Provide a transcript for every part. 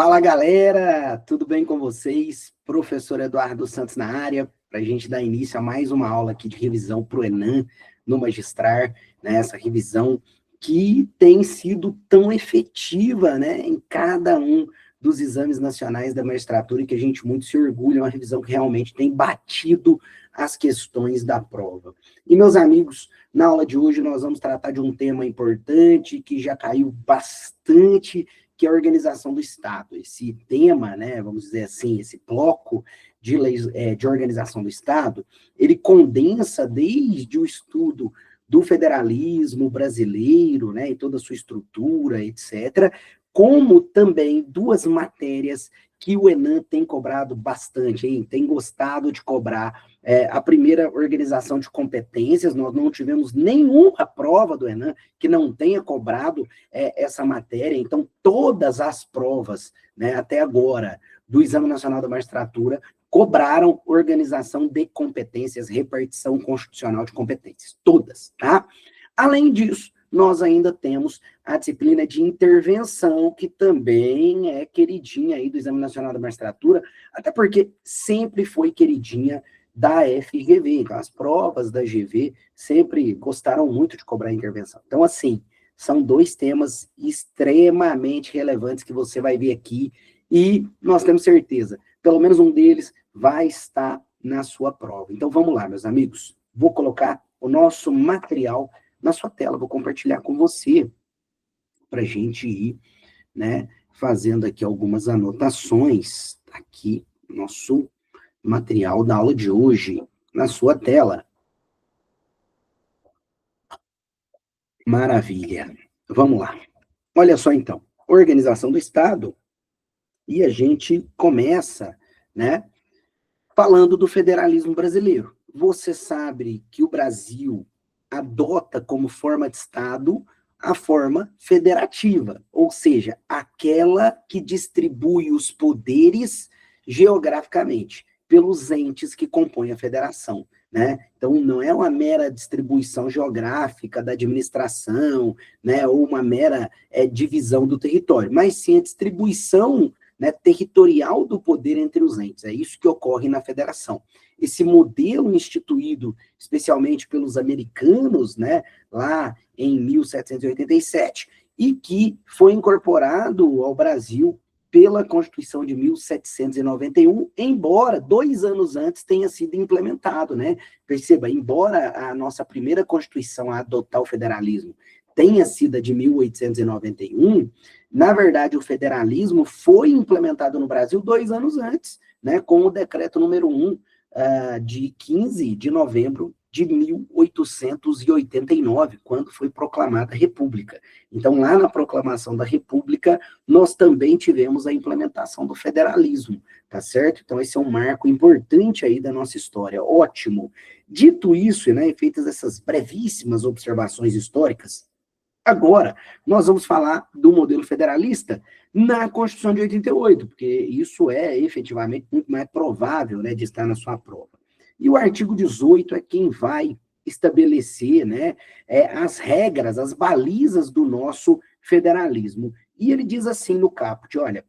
Fala galera, tudo bem com vocês? Professor Eduardo Santos na área, para a gente dar início a mais uma aula aqui de revisão para o Enem no Magistrar, né? Essa revisão que tem sido tão efetiva, né, em cada um dos exames nacionais da magistratura e que a gente muito se orgulha, uma revisão que realmente tem batido as questões da prova. E meus amigos, na aula de hoje nós vamos tratar de um tema importante que já caiu bastante, que é a organização do Estado. Esse tema, né, vamos dizer assim, esse bloco de leis, de organização do Estado, ele condensa desde o estudo do federalismo brasileiro, né, e toda a sua estrutura, etc., como também duas matérias que o Enem tem cobrado bastante, hein? Tem gostado de cobrar. A primeira, organização de competências, nós não tivemos nenhuma prova do Enem que não tenha cobrado essa matéria, então todas as provas, né, até agora, do Exame Nacional da Magistratura, cobraram organização de competências, repartição constitucional de competências, todas, tá? Além disso, nós ainda temos a disciplina de intervenção, que também é queridinha aí do Exame Nacional da Magistratura, até porque sempre foi queridinha da FGV, então as provas da GV sempre gostaram muito de cobrar intervenção. Então, assim, são dois temas extremamente relevantes que você vai ver aqui, e nós temos certeza, pelo menos um deles vai estar na sua prova. Então, vamos lá, meus amigos. Vou colocar o nosso material na sua tela, vou compartilhar com você, para a gente ir, né, fazendo aqui algumas anotações, aqui, nosso material da aula de hoje, na sua tela. Maravilha. Vamos lá. Olha só, então, organização do Estado, e a gente começa, né, falando do federalismo brasileiro. Você sabe que o Brasil adota como forma de Estado a forma federativa, ou seja, aquela que distribui os poderes geograficamente pelos entes que compõem a federação, né? Então, não é uma mera distribuição geográfica da administração, né, ou uma mera divisão do território, mas sim a distribuição, né, territorial do poder entre os entes. É isso que ocorre na federação. Esse modelo instituído especialmente pelos americanos, né, lá em 1787, e que foi incorporado ao Brasil pela Constituição de 1791, embora 2 anos antes tenha sido implementado, né? Perceba, embora a nossa primeira Constituição a adotar o federalismo tenha sido a de 1891, na verdade, o federalismo foi implementado no Brasil 2 anos antes, né, com o decreto número 1, de 15 de novembro de 1889, quando foi proclamada a República. Então, lá na proclamação da República, nós também tivemos a implementação do federalismo, tá certo? Então, esse é um marco importante aí da nossa história. Ótimo. Dito isso, né, feitas essas brevíssimas observações históricas, agora, nós vamos falar do modelo federalista na Constituição de 88, porque isso é efetivamente muito mais provável, né, de estar na sua prova. E o artigo 18 é quem vai estabelecer, né, as regras, as balizas do nosso federalismo. E ele diz assim no caput, olha,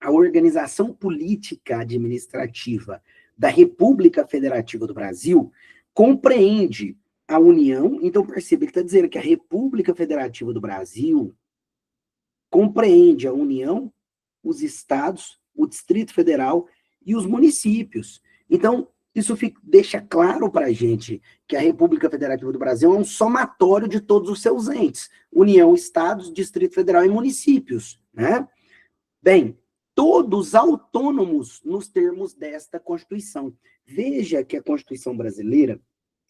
a organização política administrativa da República Federativa do Brasil compreende a União. Então, perceba, ele está dizendo que a República Federativa do Brasil compreende a União, os estados, o Distrito Federal e os municípios. Então, isso deixa claro para a gente que a República Federativa do Brasil é um somatório de todos os seus entes, União, estados, Distrito Federal e municípios, né? Bem, todos autônomos nos termos desta Constituição. Veja que a Constituição brasileira,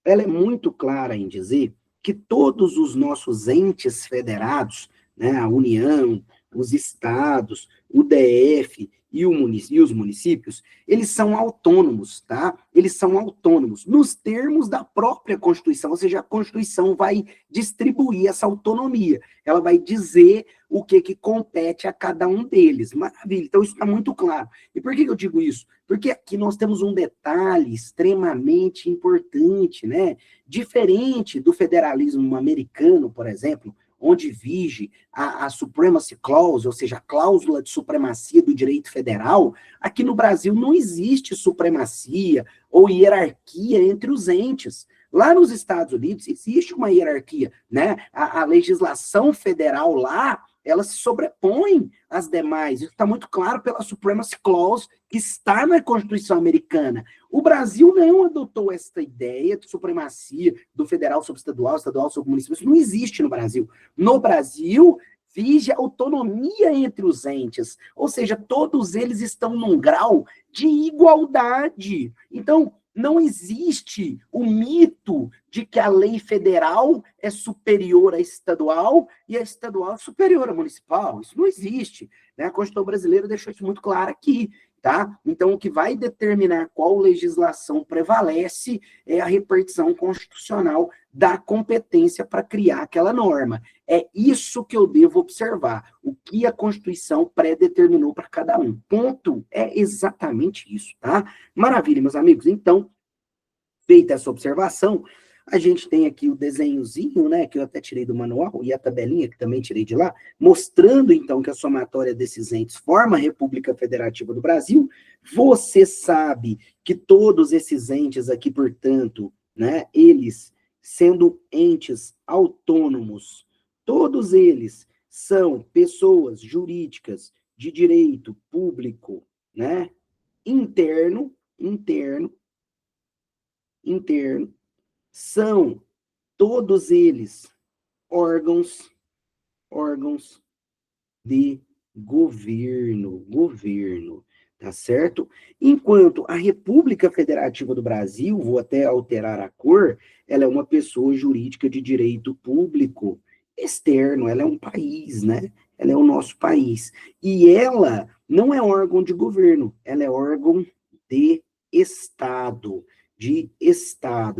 ela é muito clara em dizer que todos os nossos entes federados, né, a União, os estados, o DF e os municípios, eles são autônomos, tá? Eles são autônomos nos termos da própria Constituição, ou seja, a Constituição vai distribuir essa autonomia, ela vai dizer o que compete a cada um deles. Maravilha, então isso está muito claro. E por que eu digo isso? Porque aqui nós temos um detalhe extremamente importante, né? Diferente do federalismo americano, por exemplo, onde vige a Supremacy Clause, ou seja, a cláusula de supremacia do direito federal, aqui no Brasil não existe supremacia ou hierarquia entre os entes. Lá nos Estados Unidos existe uma hierarquia, né? A legislação federal lá, ela se sobrepõe às demais. Isso está muito claro pela Supremacy Clause, que está na Constituição americana. O Brasil não adotou essa ideia de supremacia do federal sobre estadual, estadual sobre município. Isso não existe no Brasil. No Brasil, vige a autonomia entre os entes, ou seja, todos eles estão num grau de igualdade. Então, não existe o mito de que a lei federal é superior à estadual e a estadual é superior à municipal. Isso não existe, né? A Constituição brasileira deixou isso muito claro aqui, tá? Então, o que vai determinar qual legislação prevalece é a repartição constitucional da competência para criar aquela norma. É isso que eu devo observar, o que a Constituição predeterminou para cada um. Ponto. É exatamente isso, tá? Maravilha, meus amigos. Então, feita essa observação, a gente tem aqui o desenhozinho, né, que eu até tirei do manual, e a tabelinha, que também tirei de lá, mostrando, então, que a somatória desses entes forma a República Federativa do Brasil. Você sabe que todos esses entes aqui, portanto, né, eles, sendo entes autônomos, todos eles são pessoas jurídicas de direito público, né, interno, são todos eles órgãos de governo, tá certo? Enquanto a República Federativa do Brasil, vou até alterar a cor, ela é uma pessoa jurídica de direito público externo, ela é um país, né? Ela é o nosso país. E ela não é órgão de governo, ela é órgão de Estado,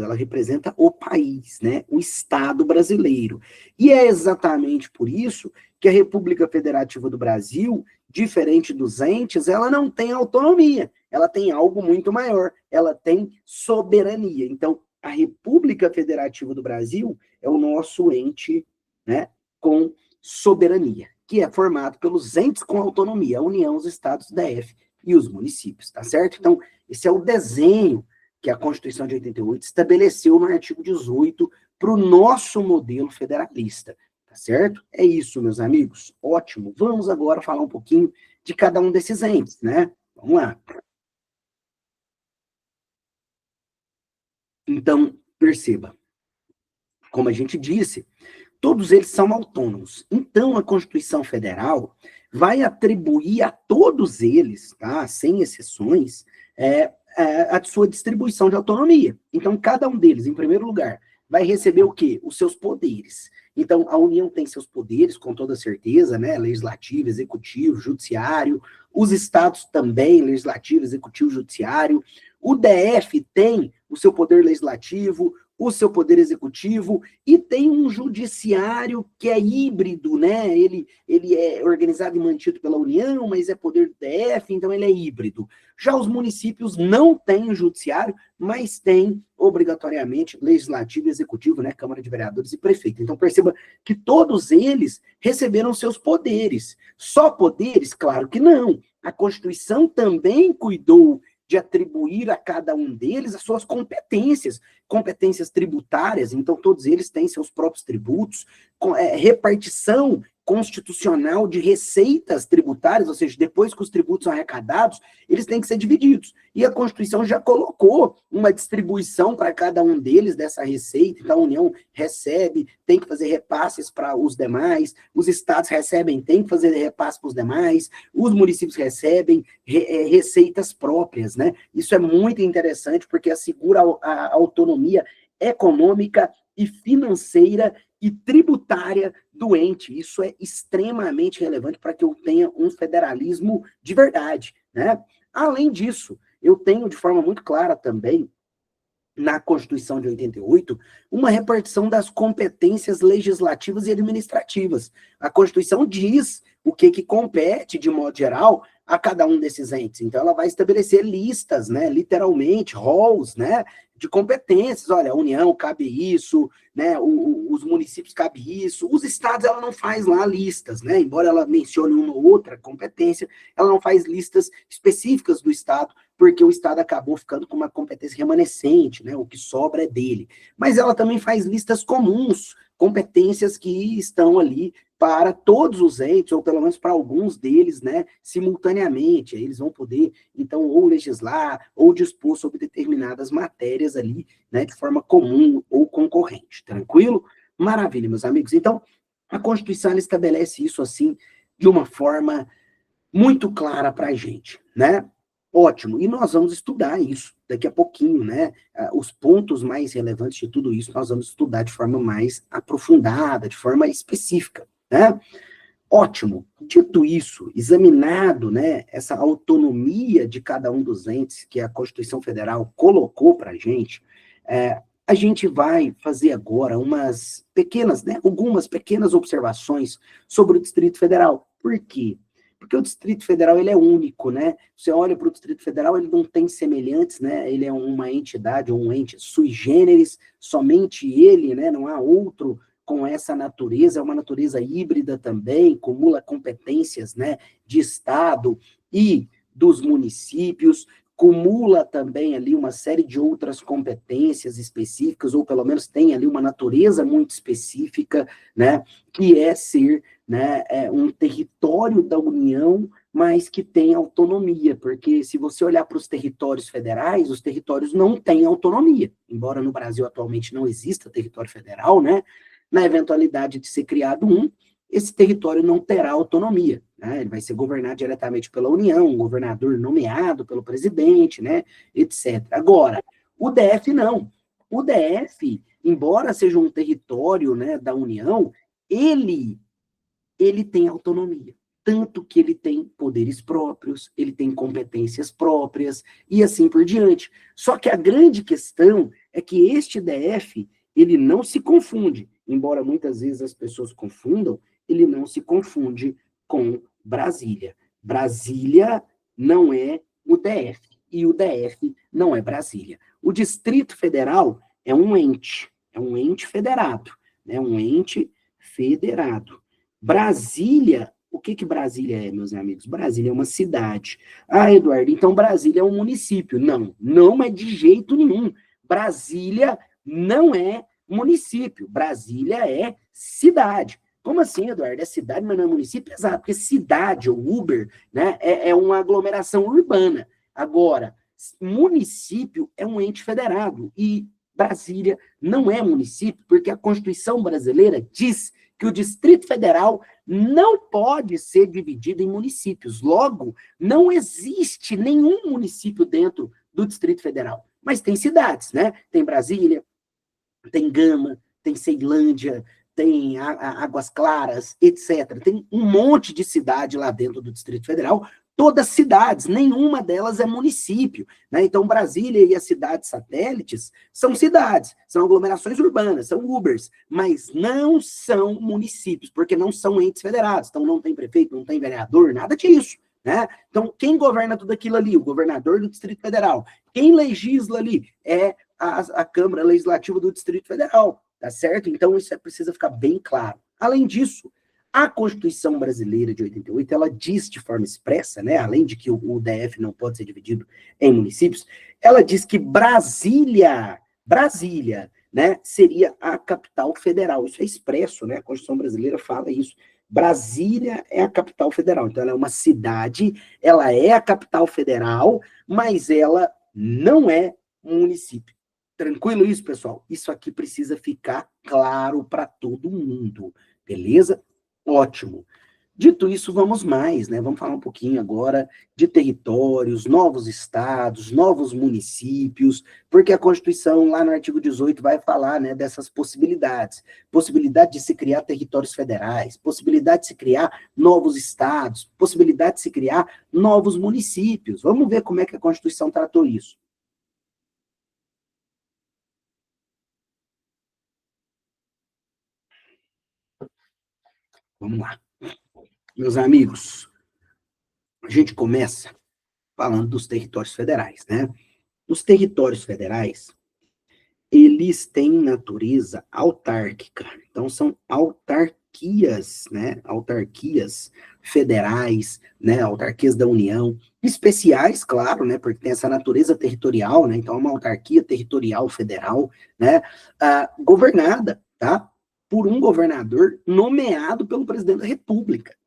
ela representa o país, né, o Estado brasileiro. E é exatamente por isso que a República Federativa do Brasil, diferente dos entes, ela não tem autonomia, ela tem algo muito maior, ela tem soberania. Então, a República Federativa do Brasil é o nosso ente, né, com soberania, que é formado pelos entes com autonomia, a União, os estados, DF e os municípios, tá certo? Então, esse é o desenho que a Constituição de 88 estabeleceu no artigo 18 para o nosso modelo federalista, tá certo? É isso, meus amigos. Ótimo. Vamos agora falar um pouquinho de cada um desses entes, né? Vamos lá. Então, perceba, como a gente disse, todos eles são autônomos. Então, a Constituição Federal vai atribuir a todos eles, tá, sem exceções, a sua distribuição de autonomia. Então, cada um deles, em primeiro lugar, vai receber o quê? Os seus poderes. Então, a União tem seus poderes, com toda certeza, né? Legislativo, executivo, judiciário. Os estados também, legislativo, executivo, judiciário. O DF tem o seu poder legislativo, o seu poder executivo, e tem um judiciário que é híbrido, né? Ele é organizado e mantido pela União, mas é poder do DF, então ele é híbrido. Já os municípios não têm o judiciário, mas têm, obrigatoriamente, legislativo e executivo, né? Câmara de Vereadores e prefeito. Então, perceba que todos eles receberam seus poderes. Só poderes? Claro que não. A Constituição também cuidou de atribuir a cada um deles as suas competências tributárias, então todos eles têm seus próprios tributos, repartição constitucional de receitas tributárias, ou seja, depois que os tributos são arrecadados, eles têm que ser divididos. E a Constituição já colocou uma distribuição para cada um deles dessa receita, então a União recebe, tem que fazer repasses para os demais, os estados recebem, tem que fazer repasse para os demais, os municípios recebem receitas próprias, né? Isso é muito interessante, porque assegura a autonomia econômica e financeira e tributária do ente. Isso é extremamente relevante para que eu tenha um federalismo de verdade, né? Além disso, eu tenho de forma muito clara também, na Constituição de 88, uma repartição das competências legislativas e administrativas. A Constituição diz o que que compete, de modo geral, a cada um desses entes. Então, ela vai estabelecer listas, né, literalmente, roles, né, de competências. Olha, a União cabe isso, né, os municípios cabe isso, os estados ela não faz lá listas, né, embora ela mencione uma ou outra competência, ela não faz listas específicas do estado, porque o estado acabou ficando com uma competência remanescente, né, o que sobra é dele. Mas ela também faz listas comuns, competências que estão ali para todos os entes, ou pelo menos para alguns deles, né, simultaneamente. Aí eles vão poder, então, ou legislar, ou dispor sobre determinadas matérias ali, né, de forma comum ou concorrente. Tranquilo? Maravilha, meus amigos. Então, a Constituição ela estabelece isso assim, de uma forma muito clara para a gente, né? Ótimo. E nós vamos estudar isso daqui a pouquinho, né? Os pontos mais relevantes de tudo isso nós vamos estudar de forma mais aprofundada, de forma específica, né? Ótimo. Dito isso, examinado, né, essa autonomia de cada um dos entes que a Constituição Federal colocou para a gente vai fazer agora umas pequenas, né, algumas pequenas observações sobre o Distrito Federal. Por quê? Porque o Distrito Federal ele é único, né? Você olha para o Distrito Federal, ele não tem semelhantes, né? Ele é uma entidade, ou um ente sui generis, somente ele, né? Não há outro com essa natureza, é uma natureza híbrida também, acumula competências, né, de Estado e dos municípios, acumula também ali uma série de outras competências específicas, ou pelo menos tem ali uma natureza muito específica, né, que é ser, né, um território da União, mas que tem autonomia, porque se você olhar para os territórios federais, os territórios não têm autonomia, embora no Brasil atualmente não exista território federal, né, na eventualidade de ser criado esse território não terá autonomia, né? Ele vai ser governado diretamente pela União, um governador nomeado pelo presidente, né, etc. Agora, o DF não. O DF, embora seja um território, né, da União, ele, ele tem autonomia. Tanto que ele tem poderes próprios, ele tem competências próprias, e assim por diante. Só que a grande questão é que este DF, ele não se confunde, embora muitas vezes as pessoas confundam, ele não se confunde com Brasília. Brasília não é o DF, e o DF não é Brasília. O Distrito Federal é um ente federado, né? Um ente federado. Brasília, o que que Brasília é, meus amigos? Brasília é uma cidade. Ah, Eduardo, então Brasília é um município. Não, não é de jeito nenhum. Brasília não é município. Brasília é cidade. Como assim, Eduardo? É cidade, mas não é município? Exato, porque cidade, ou Uber, né, é uma aglomeração urbana. Agora, município é um ente federado. E Brasília não é município, porque a Constituição brasileira diz que o Distrito Federal não pode ser dividido em municípios. Logo, não existe nenhum município dentro do Distrito Federal. Mas tem cidades, né? Tem Brasília, tem Gama, tem Ceilândia, tem Águas Claras, etc. Tem um monte de cidade lá dentro do Distrito Federal, todas cidades, nenhuma delas é município, né? Então, Brasília e as cidades satélites são cidades, são aglomerações urbanas, são Ubers, mas não são municípios, porque não são entes federados, então não tem prefeito, não tem vereador, nada disso, né? Então, quem governa tudo aquilo ali? O governador do Distrito Federal. Quem legisla ali é a Câmara Legislativa do Distrito Federal, tá certo? Então, isso precisa ficar bem claro. Além disso, a Constituição Brasileira de 88, ela diz de forma expressa, né, além de que o DF não pode ser dividido em municípios, ela diz que Brasília, né, seria a capital federal. Isso é expresso, né? A Constituição Brasileira fala isso. Brasília é a capital federal. Então, ela é uma cidade, ela é a capital federal, mas ela não é um município. Tranquilo isso, pessoal? Isso aqui precisa ficar claro para todo mundo, beleza? Ótimo. Dito isso, vamos mais, né? Vamos falar um pouquinho agora de territórios, novos estados, novos municípios, porque a Constituição, lá no artigo 18, vai falar, né, dessas possibilidades. Possibilidade de se criar territórios federais, possibilidade de se criar novos estados, possibilidade de se criar novos municípios. Vamos ver como é que a Constituição tratou isso. Vamos lá. Meus amigos, a gente começa falando dos territórios federais, né? Os territórios federais, eles têm natureza autárquica, então são autarquias, né? Autarquias federais, né? Autarquias da União, especiais, claro, né? Porque tem essa natureza territorial, né? Então é uma autarquia territorial federal, né? Governada, tá? Por um governador nomeado pelo presidente da República.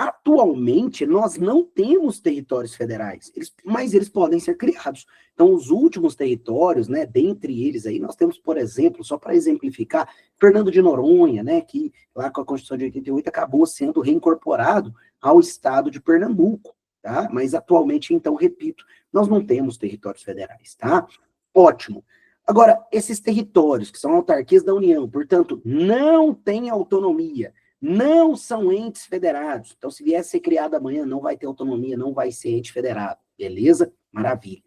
Atualmente, nós não temos territórios federais, mas eles podem ser criados. Então, os últimos territórios, né, dentre eles aí, nós temos, por exemplo, só para exemplificar, Fernando de Noronha, né, que lá com a Constituição de 88 acabou sendo reincorporado ao estado de Pernambuco, tá? Mas atualmente, então, repito, nós não temos territórios federais, tá? Ótimo. Agora, esses territórios, que são autarquias da União, portanto, não têm autonomia, não são entes federados. Então, se vier a ser criado amanhã, não vai ter autonomia, não vai ser ente federado. Beleza? Maravilha.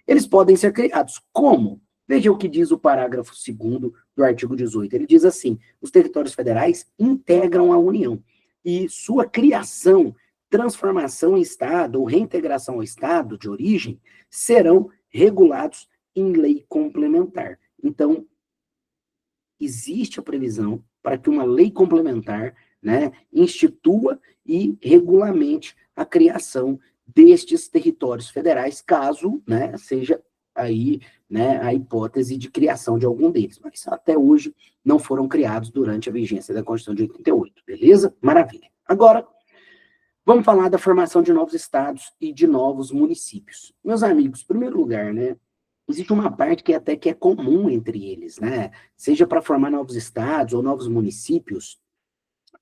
Eles podem ser criados. Como? Veja o que diz o parágrafo 2º do artigo 18. Ele diz assim: os territórios federais integram a União e sua criação, transformação em Estado ou reintegração ao Estado de origem serão regulados em lei complementar. Então, existe a previsão para que uma lei complementar, né, institua e regulamente a criação destes territórios federais, caso, né, seja aí, né, a hipótese de criação de algum deles. Mas até hoje não foram criados durante a vigência da Constituição de 88, beleza? Maravilha. Agora, vamos falar da formação de novos estados e de novos municípios. Meus amigos, em primeiro lugar, né, existe uma parte que até que é comum entre eles, né? Seja para formar novos estados ou novos municípios,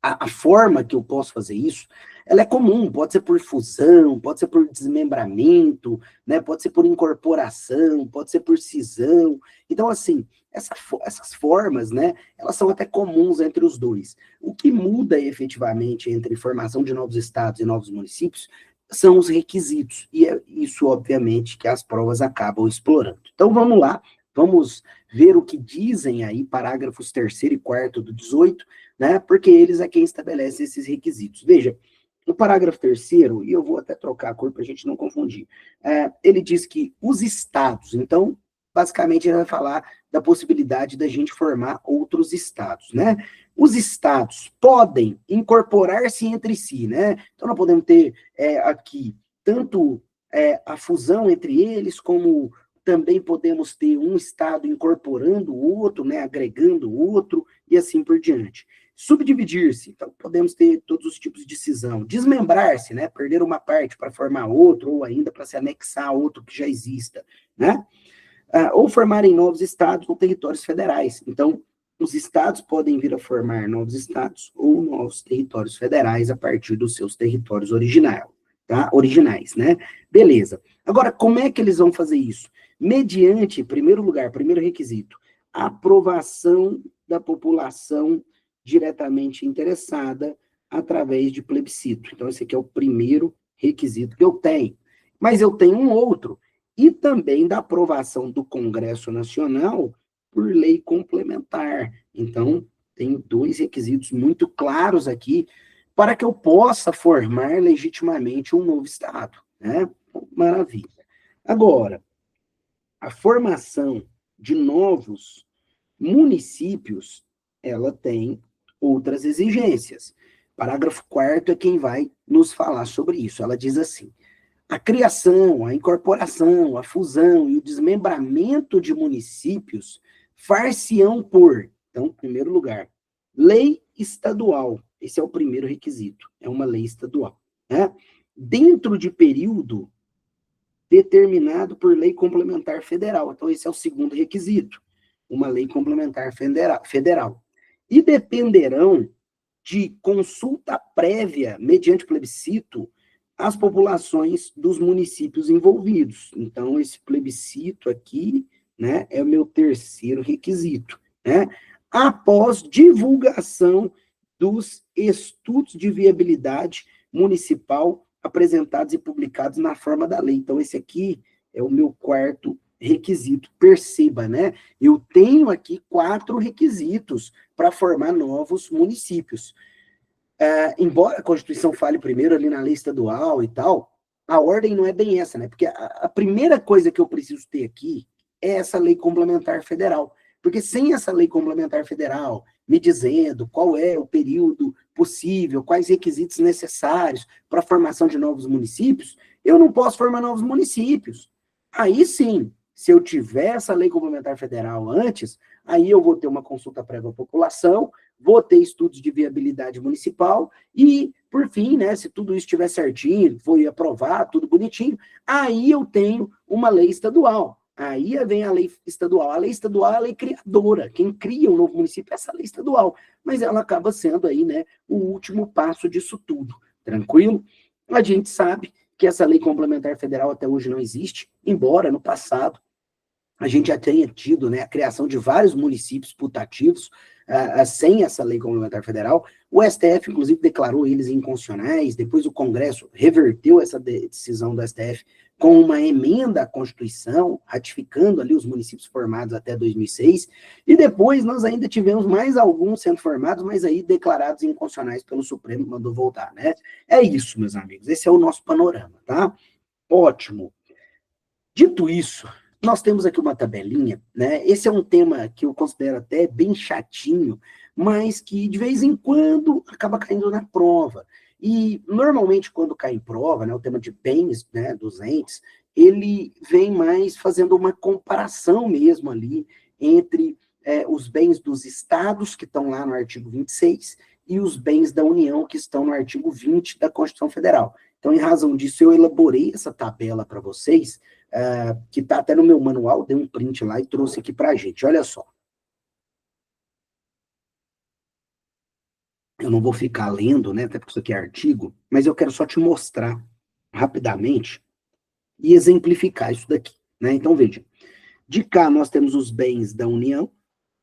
a forma que eu posso fazer isso, ela é comum, pode ser por fusão, pode ser por desmembramento, né? Pode ser por incorporação, pode ser por cisão. Então, assim, essas formas, né, elas são até comuns entre os dois. O que muda efetivamente entre formação de novos estados e novos municípios são os requisitos, e é isso, obviamente, que as provas acabam explorando. Então, vamos lá, vamos ver o que dizem aí parágrafos 3º e 4º do 18, né, porque eles é quem estabelece esses requisitos. Veja, o parágrafo 3º, e eu vou até trocar a cor para a gente não confundir, ele diz que os estados, então, basicamente ele vai falar da possibilidade da gente formar outros estados, né? Os estados podem incorporar-se entre si, né? Então, nós podemos ter aqui tanto a fusão entre eles, como também podemos ter um estado incorporando o outro, né? Agregando o outro, e assim por diante. Subdividir-se, então podemos ter todos os tipos de cisão. Desmembrar-se, né? Perder uma parte para formar outro, ou ainda para se anexar a outro que já exista, né? Ou formarem novos estados ou territórios federais. Então, os estados podem vir a formar novos estados ou novos territórios federais a partir dos seus territórios originais, né? Beleza. Agora, como é que eles vão fazer isso? Mediante, em primeiro lugar, primeiro requisito, a aprovação da população diretamente interessada através de plebiscito. Então, esse aqui é o primeiro requisito que eu tenho. Mas eu tenho um outro, e também da aprovação do Congresso Nacional por lei complementar. Então, tem dois requisitos muito claros aqui para que eu possa formar legitimamente um novo Estado, né? Maravilha. Agora, a formação de novos municípios, ela tem outras exigências. Parágrafo 4º é quem vai nos falar sobre isso. Ela diz assim: a criação, a incorporação, a fusão e o desmembramento de municípios far-se-ão por, então, em primeiro lugar, lei estadual. Esse é o primeiro requisito, é uma lei estadual, né? Dentro de período determinado por lei complementar federal. Então, esse é o segundo requisito, uma lei complementar federal. E dependerão de consulta prévia, mediante plebiscito, às populações dos municípios envolvidos. Então, esse plebiscito aqui, né, é o meu terceiro requisito, né? Após divulgação dos estudos de viabilidade municipal apresentados e publicados na forma da lei. Então, esse aqui é o meu quarto requisito. Perceba, né? Eu tenho aqui 4 requisitos para formar novos municípios. embora a Constituição fale primeiro ali na lei estadual e tal, a ordem não é bem essa, né? Porque a primeira coisa que eu preciso ter aqui é essa lei complementar federal. Porque sem essa lei complementar federal, me dizendo qual é o período possível, quais requisitos necessários para a formação de novos municípios, eu não posso formar novos municípios. Aí sim, se eu tiver essa lei complementar federal antes, aí eu vou ter uma consulta prévia à população, vou ter estudos de viabilidade municipal e, por fim, né, se tudo isso estiver certinho, foi aprovado, tudo bonitinho, aí eu tenho uma lei estadual. Aí vem a lei estadual. A lei estadual é a lei criadora. Quem cria um novo município é essa lei estadual. Mas ela acaba sendo aí, né, o último passo disso tudo. Tranquilo? A gente sabe que essa lei complementar federal até hoje não existe, embora no passado a gente já tenha tido, né, a criação de vários municípios putativos sem essa lei complementar federal. O STF, inclusive, declarou eles inconstitucionais, depois o Congresso reverteu essa decisão do STF com uma emenda à Constituição, ratificando ali os municípios formados até 2006, e depois nós ainda tivemos mais alguns sendo formados, mas aí declarados inconstitucionais pelo Supremo, que mandou voltar, né? É isso, meus amigos, esse é o nosso panorama, tá? Ótimo. Dito isso, nós temos aqui uma tabelinha, né? Esse é um tema que eu considero até bem chatinho, mas que de vez em quando acaba caindo na prova. E normalmente quando cai em prova, né, o tema de bens, né, dos entes, ele vem mais fazendo uma comparação mesmo ali entre os bens dos estados, que estão lá no artigo 26, e os bens da União, que estão no artigo 20 da Constituição Federal. Então, em razão disso, eu elaborei essa tabela para vocês, que está até no meu manual, dei um print lá e trouxe aqui para a gente. Olha só. Eu não vou ficar lendo, né, até porque isso aqui é artigo, mas eu quero só te mostrar rapidamente e exemplificar isso daqui, né? Então, veja, de cá nós temos os bens da União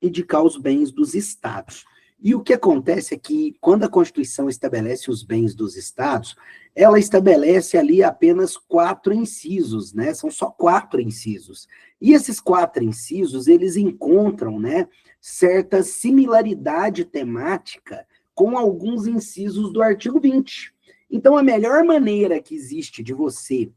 e de cá os bens dos estados. E o que acontece é que, quando a Constituição estabelece os bens dos estados, ela estabelece ali apenas 4 incisos, né? São só 4 incisos. E esses 4 incisos, eles encontram, né, certa similaridade temática com alguns incisos do artigo 20. Então, a melhor maneira que existe de você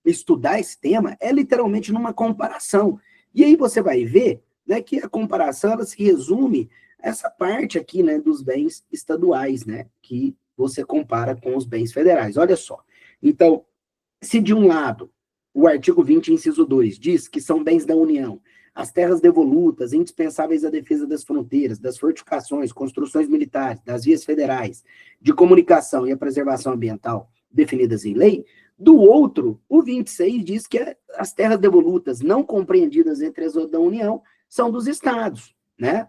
estudar esse tema é literalmente numa comparação. E aí você vai ver, né, que a comparação ela se resume a essa parte aqui, né, dos bens estaduais, né, que você compara com os bens federais. Olha só. Então, se de um lado o artigo 20, inciso 2, diz que são bens da União as terras devolutas, indispensáveis à defesa das fronteiras, das fortificações, construções militares, das vias federais, de comunicação e a preservação ambiental definidas em lei, do outro, o 26 diz que as terras devolutas não compreendidas entre as da União são dos estados, né?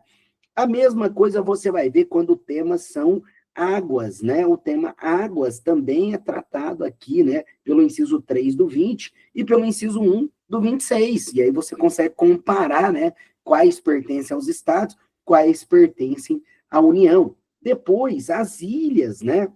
A mesma coisa você vai ver quando o tema são águas, né? O tema águas também é tratado aqui, né, pelo inciso 3 do 20 e pelo inciso 1 do 26. E aí você consegue comparar, né, quais pertencem aos estados, quais pertencem à União. Depois, as ilhas, né?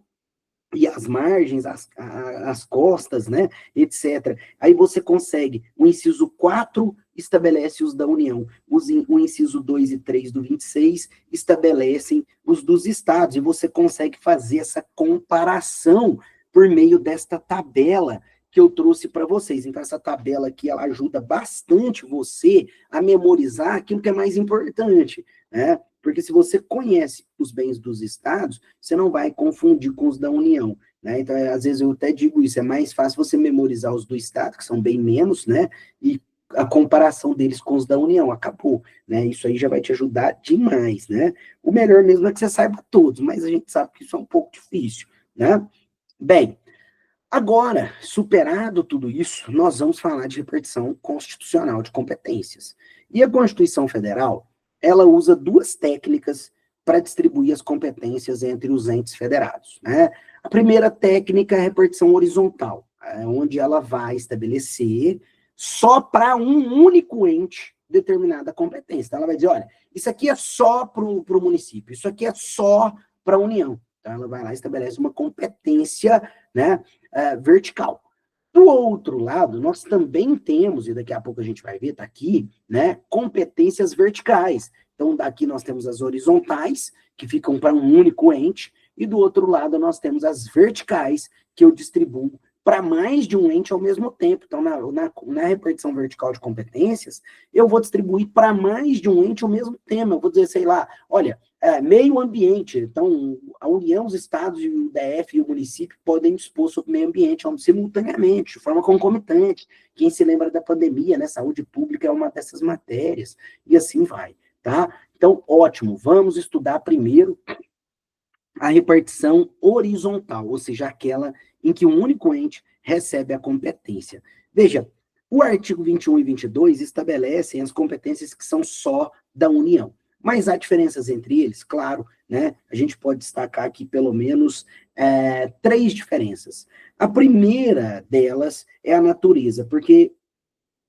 E as margens, as costas, né, etc. Aí você consegue, o inciso 4 estabelece os da União, o inciso 2 e 3 do 26 estabelecem os dos estados, e você consegue fazer essa comparação por meio desta tabela que eu trouxe para vocês. Então, essa tabela aqui, ela ajuda bastante você a memorizar aquilo que é mais importante, né? Porque se você conhece os bens dos estados, você não vai confundir com os da União, né? Então, às vezes eu até digo isso, é mais fácil você memorizar os do estado, que são bem menos, né? E a comparação deles com os da União, acabou, né? Isso aí já vai te ajudar demais, né? O melhor mesmo é que você saiba todos, mas a gente sabe que isso é um pouco difícil, né? Bem, agora, superado tudo isso, nós vamos falar de repartição constitucional de competências. E a Constituição Federal, ela usa 2 técnicas para distribuir as competências entre os entes federados, né? A primeira técnica é a repartição horizontal, onde ela vai estabelecer só para um único ente determinada competência. Então, ela vai dizer, olha, isso aqui é só para o município, isso aqui é só para a União. Então, ela vai lá e estabelece uma competência, né, vertical. Do outro lado, nós também temos, e daqui a pouco a gente vai ver, está aqui, né, competências verticais. Então, daqui nós temos as horizontais, que ficam para um único ente, e do outro lado nós temos as verticais, que eu distribuo para mais de um ente ao mesmo tempo. Então, na repartição vertical de competências, eu vou distribuir para mais de um ente o mesmo tema. Eu vou dizer, sei lá, olha, meio ambiente. Então, a União, os estados, o DF e o município podem dispor sobre meio ambiente simultaneamente, de forma concomitante. Quem se lembra da pandemia, né? Saúde pública é uma dessas matérias, e assim vai, tá? Então, ótimo, vamos estudar primeiro a repartição horizontal, ou seja, aquela em que um único ente recebe a competência. Veja, o artigo 21 e 22 estabelecem as competências que são só da União, mas há diferenças entre eles, claro, né? A gente pode destacar aqui pelo menos 3 diferenças. A primeira delas é a natureza, porque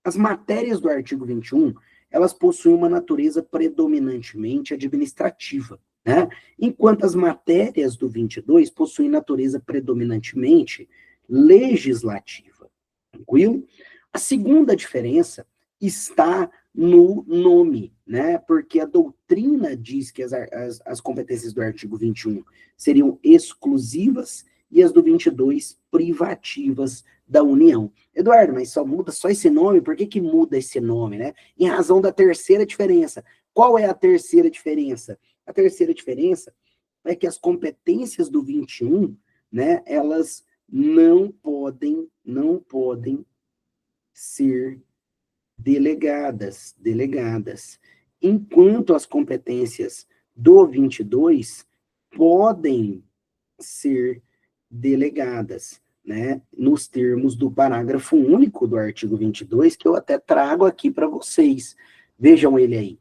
as matérias do artigo 21, elas possuem uma natureza predominantemente administrativa, né? Enquanto as matérias do 22 possuem natureza predominantemente legislativa. Tranquilo? A segunda diferença está no nome, né? Porque a doutrina diz que as competências do artigo 21 seriam exclusivas e as do 22 privativas da União. Eduardo, mas só muda só esse nome? Por que muda esse nome, né? Em razão da terceira diferença. Qual é a terceira diferença? A terceira diferença é que as competências do 21, né, elas não podem ser delegadas, enquanto as competências do 22 podem ser delegadas, né, nos termos do parágrafo único do artigo 22, que eu até trago aqui para vocês. Vejam ele aí.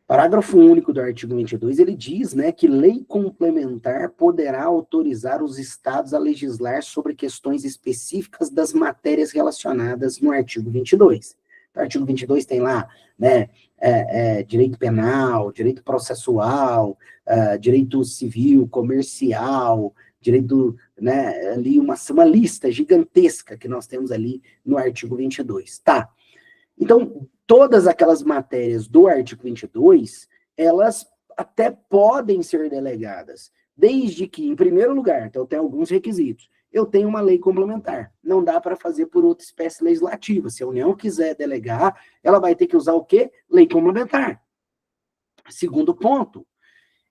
Parágrafo único do artigo 22, ele diz, né, que lei complementar poderá autorizar os estados a legislar sobre questões específicas das matérias relacionadas no artigo 22. O artigo 22 tem lá, né, direito penal, direito processual, direito civil, comercial, direito, né, ali uma lista gigantesca que nós temos ali no artigo 22. Tá. Então, todas aquelas matérias do artigo 22, elas até podem ser delegadas, desde que, em primeiro lugar, então tem alguns requisitos, eu tenho uma lei complementar, não dá para fazer por outra espécie legislativa. Se a União quiser delegar, ela vai ter que usar o quê? Lei complementar. Segundo ponto,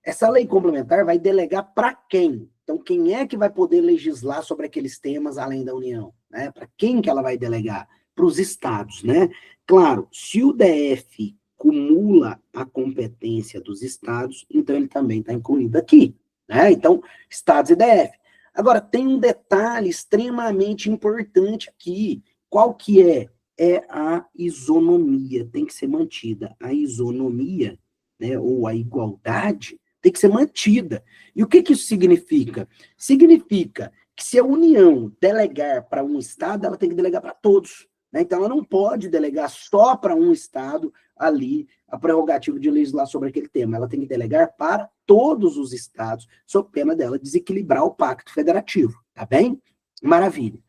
essa lei complementar vai delegar para quem? Então, quem é que vai poder legislar sobre aqueles temas além da União? Né? Para quem que ela vai delegar? Para os estados, né? Claro, se o DF cumula a competência dos estados, então ele também está incluído aqui, né? Então, estados e DF. Agora, tem um detalhe extremamente importante aqui. Qual que é? É a isonomia, tem que ser mantida. A isonomia, né, ou a igualdade, tem que ser mantida. E o que isso significa? Significa que se a União delegar para um estado, ela tem que delegar para todos. Né? Então, ela não pode delegar só para um estado ali a prerrogativa de legislar sobre aquele tema. Ela tem que delegar para todos os estados, sob pena dela desequilibrar o pacto federativo. Tá bem? Maravilha.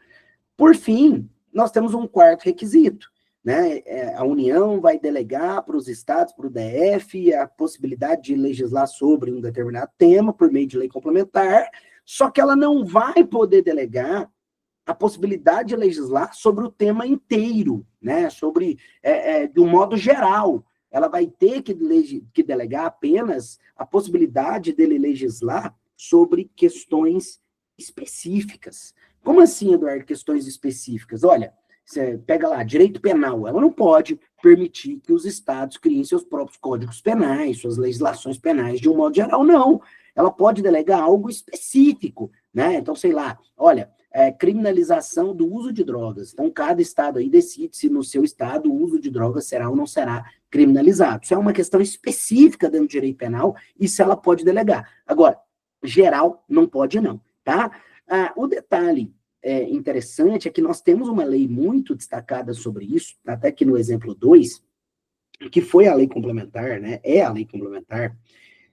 Por fim, nós temos um quarto requisito. Né? A União vai delegar para os estados, para o DF, a possibilidade de legislar sobre um determinado tema por meio de lei complementar, só que ela não vai poder delegar a possibilidade de legislar sobre o tema inteiro, né? Sobre, de um modo geral. Ela vai ter que delegar apenas a possibilidade dele legislar sobre questões específicas. Como assim, Eduardo, questões específicas? Olha, você pega lá, direito penal, ela não pode permitir que os estados criem seus próprios códigos penais, suas legislações penais de um modo geral, não. Ela pode delegar algo específico, né? Então, sei lá, olha, criminalização do uso de drogas. Então, cada estado aí decide se no seu estado o uso de drogas será ou não será criminalizado. Isso é uma questão específica dentro do direito penal, isso ela pode delegar. Agora, geral, não pode não, tá? O detalhe interessante é que nós temos uma lei muito destacada sobre isso, até que no exemplo 2, que foi a lei complementar, né? É a lei complementar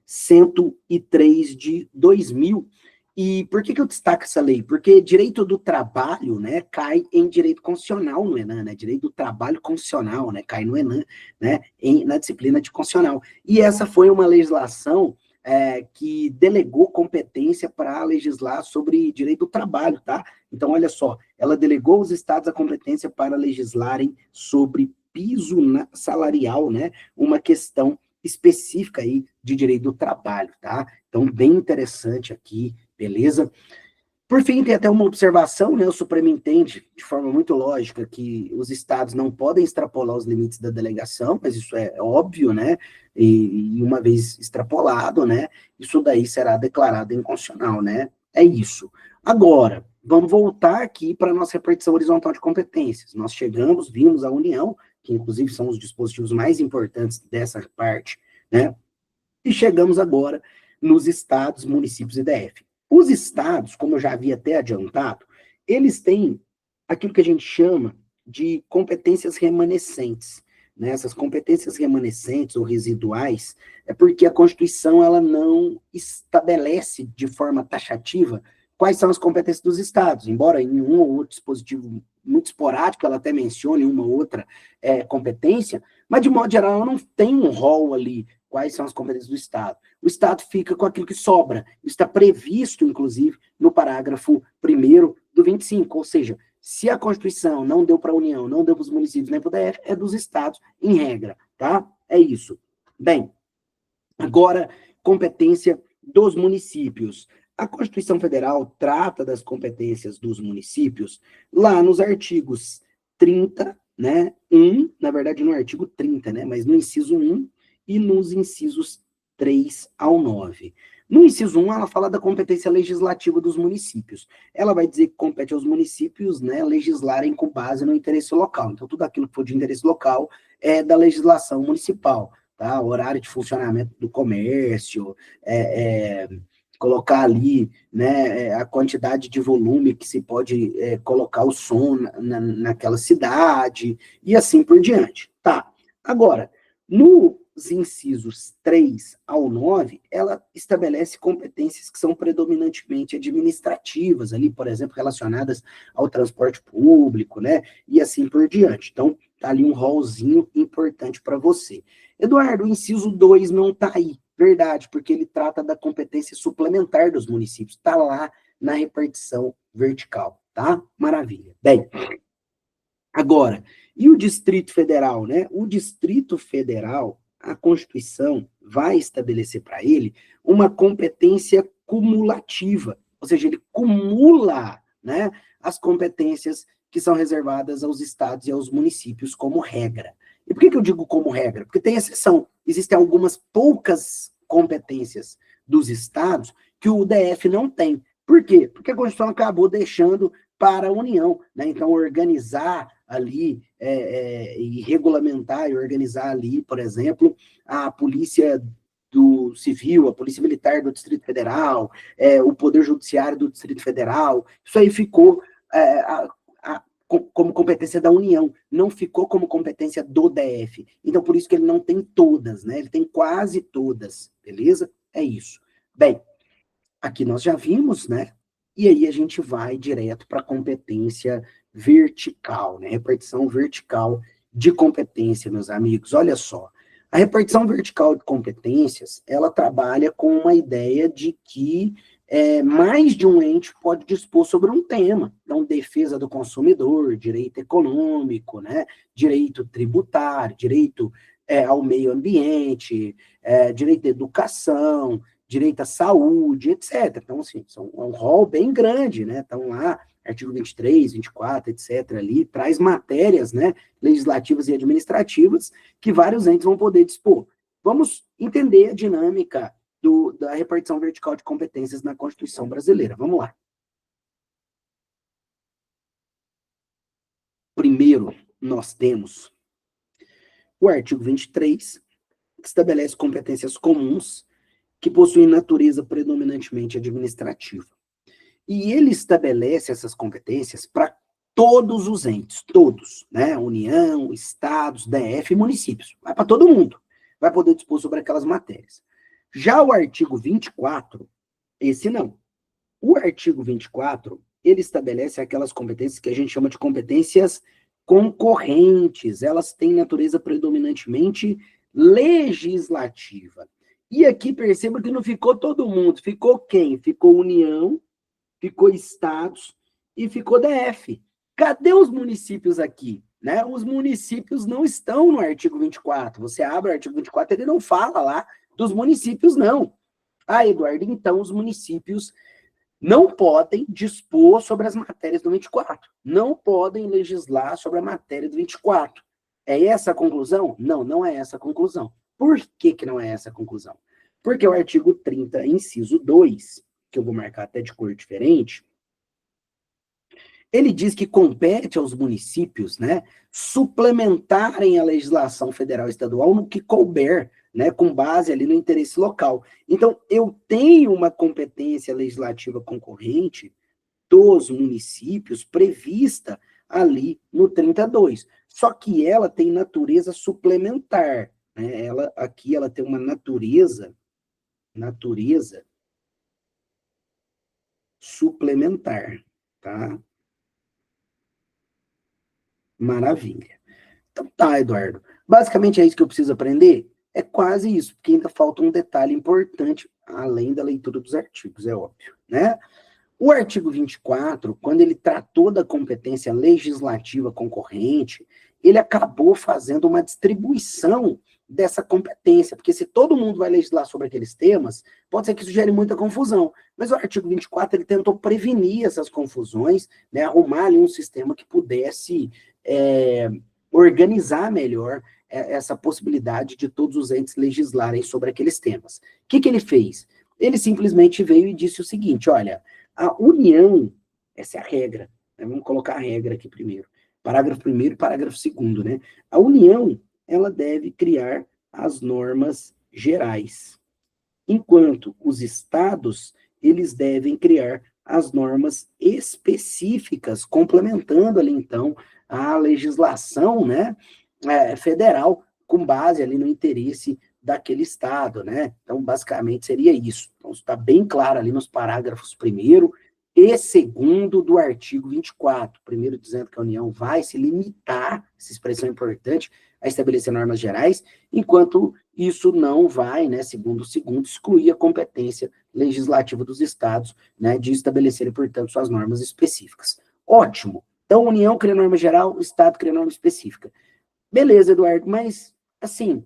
103 de 2000. E por que eu destaco essa lei? Porque direito do trabalho, né, cai em direito constitucional no Enem, né, direito do trabalho constitucional, né, cai no Enem, né, na disciplina de constitucional. E essa foi uma legislação que delegou competência para legislar sobre direito do trabalho, tá? Então, olha só, ela delegou aos estados a competência para legislarem sobre piso salarial, né? Uma questão específica aí de direito do trabalho, tá? Então, bem interessante aqui, beleza? Por fim, tem até uma observação, né? O Supremo entende, de forma muito lógica, que os estados não podem extrapolar os limites da delegação, mas isso é óbvio, né? E uma vez extrapolado, né? Isso daí será declarado inconstitucional, né? É isso. Agora, vamos voltar aqui para a nossa repartição horizontal de competências. Nós chegamos, vimos a União, que inclusive são os dispositivos mais importantes dessa parte, né? E chegamos agora nos estados, municípios e DF. Os estados, como eu já havia até adiantado, eles têm aquilo que a gente chama de competências remanescentes. Né? Essas competências remanescentes ou residuais é porque a Constituição ela não estabelece de forma taxativa quais são as competências dos estados, embora em um ou outro dispositivo muito esporádico ela até mencione uma ou outra competência, mas de modo geral ela não tem um rol ali quais são as competências do Estado. O Estado fica com aquilo que sobra. Isso está previsto, inclusive, no parágrafo 1º do 25, ou seja, se a Constituição não deu para a União, não deu para os municípios, nem para o DF, é dos Estados, em regra, tá? É isso. Bem, agora, competência dos municípios. A Constituição Federal trata das competências dos municípios lá nos artigos 30, né, 1, na verdade no artigo 30, né, mas no inciso 1, e nos incisos 3 ao 9. No inciso 1, ela fala da competência legislativa dos municípios. Ela vai dizer que compete aos municípios, né, legislarem com base no interesse local. Então, tudo aquilo que for de interesse local é da legislação municipal, tá? Horário de funcionamento do comércio, colocar ali, né, a quantidade de volume que se pode colocar o som naquela cidade, e assim por diante. Tá, agora, nos incisos 3 ao 9, ela estabelece competências que são predominantemente administrativas, ali, por exemplo, relacionadas ao transporte público, né, e assim por diante. Então, tá ali um rolzinho importante para você. Eduardo, o inciso 2 não tá aí. Verdade, porque ele trata da competência suplementar dos municípios. Tá lá na repartição vertical, tá? Maravilha. Bem, agora, e o Distrito Federal, né? O Distrito Federal, a Constituição vai estabelecer para ele uma competência cumulativa, ou seja, ele cumula, né, as competências que são reservadas aos estados e aos municípios como regra. E por que eu digo como regra? Porque tem exceção. Existem algumas poucas competências dos estados que o DF não tem. Por quê? Porque a Constituição acabou deixando para a União, né? Então, organizar ali e regulamentar e organizar ali, por exemplo, a Polícia do Civil, a Polícia Militar do Distrito Federal, o Poder Judiciário do Distrito Federal, isso aí ficou como competência da União, não ficou como competência do DF. Então, por isso que ele não tem todas, né? Ele tem quase todas, beleza? É isso. Bem, aqui nós já vimos, né? E aí a gente vai direto para a competência vertical, né? Repartição vertical de competência, meus amigos. Olha só, a repartição vertical de competências, ela trabalha com uma ideia de que mais de um ente pode dispor sobre um tema. Então, defesa do consumidor, direito econômico, né? Direito tributário, direito ao meio ambiente, direito à educação, direito à saúde, etc. Então, assim, é um rol bem grande, né? Então, lá, artigo 23, 24, etc., ali, traz matérias, né, legislativas e administrativas que vários entes vão poder dispor. Vamos entender a dinâmica da repartição vertical de competências na Constituição brasileira. Vamos lá. Primeiro, nós temos o artigo 23, que estabelece competências comuns que possuem natureza predominantemente administrativa. E ele estabelece essas competências para todos os entes, todos, né? União, estados, DF e municípios. Vai para todo mundo. Vai poder dispor sobre aquelas matérias. Já o artigo 24, esse não. O artigo 24, ele estabelece aquelas competências que a gente chama de competências concorrentes. Elas têm natureza predominantemente legislativa. E aqui perceba que não ficou todo mundo, ficou quem? Ficou União, ficou estados e ficou DF. Cadê os municípios aqui? Né? Os municípios não estão no artigo 24. Você abre o artigo 24, ele não fala lá dos municípios, não. Ah, Eduardo, então os municípios não podem dispor sobre as matérias do 24. Não podem legislar sobre a matéria do 24. É essa a conclusão? Não, não é essa a conclusão. Por que que não é essa a conclusão? Porque o artigo 30, inciso 2, que eu vou marcar até de cor diferente, ele diz que compete aos municípios, né, suplementarem a legislação federal e estadual no que couber, né, com base ali no interesse local. Então, eu tenho uma competência legislativa concorrente dos municípios prevista ali no 32. Só que ela tem natureza suplementar, né? Aqui ela tem uma natureza suplementar, tá? Maravilha. Então tá, Eduardo. Basicamente é isso que eu preciso aprender? É quase isso, porque ainda falta um detalhe importante, além da leitura dos artigos, é óbvio, né? O artigo 24, quando ele tratou da competência legislativa concorrente, ele acabou fazendo uma distribuição dessa competência, porque se todo mundo vai legislar sobre aqueles temas, pode ser que isso gere muita confusão. Mas o artigo 24, ele tentou prevenir essas confusões, né, arrumar ali um sistema que pudesse organizar melhor essa possibilidade de todos os entes legislarem sobre aqueles temas. O que que ele fez? Ele simplesmente veio e disse o seguinte, olha, a União, essa é a regra, né? Vamos colocar a regra aqui primeiro. Parágrafo 1º e parágrafo 2º, né? A União, ela deve criar as normas gerais, enquanto os estados, eles devem criar as normas específicas, complementando ali, então, a legislação, né, federal, com base ali no interesse daquele estado, né? Então, basicamente, seria isso. Então, está bem claro ali nos parágrafos 1º e 2º do artigo 24. Primeiro, dizendo que a União vai se limitar, essa expressão é importante, a estabelecer normas gerais, enquanto isso não vai, né, segundo o 2º, excluir a competência legislativa dos estados, né, de estabelecerem, portanto, suas normas específicas. Ótimo. Então, a União cria norma geral, o estado cria norma específica. Beleza, Eduardo, mas, assim,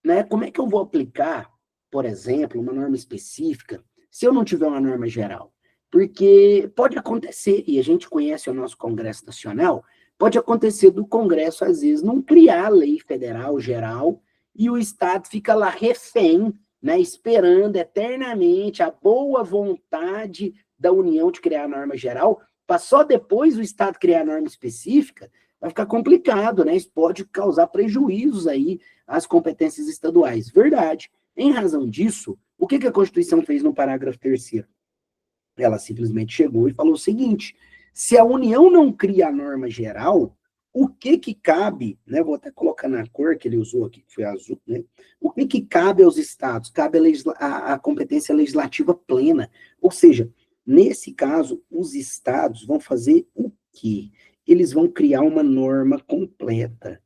né, como é que eu vou aplicar, por exemplo, uma norma específica se eu não tiver uma norma geral? Porque pode acontecer, e a gente conhece o nosso Congresso Nacional, pode acontecer do Congresso, às vezes, não criar lei federal geral e o Estado fica lá refém, né, esperando eternamente a boa vontade da União de criar a norma geral, para só depois o Estado criar a norma específica. Vai ficar complicado, né? Isso pode causar prejuízos aí às competências estaduais. Verdade. Em razão disso, o que a Constituição fez no parágrafo 3º? Ela simplesmente chegou e falou o seguinte, se a União não cria a norma geral, o que cabe, né? Vou até colocar na cor que ele usou aqui, que foi azul, né? O que cabe aos estados? Cabe a competência legislativa plena. Ou seja, nesse caso, os estados vão fazer o quê? Eles vão criar uma norma completa,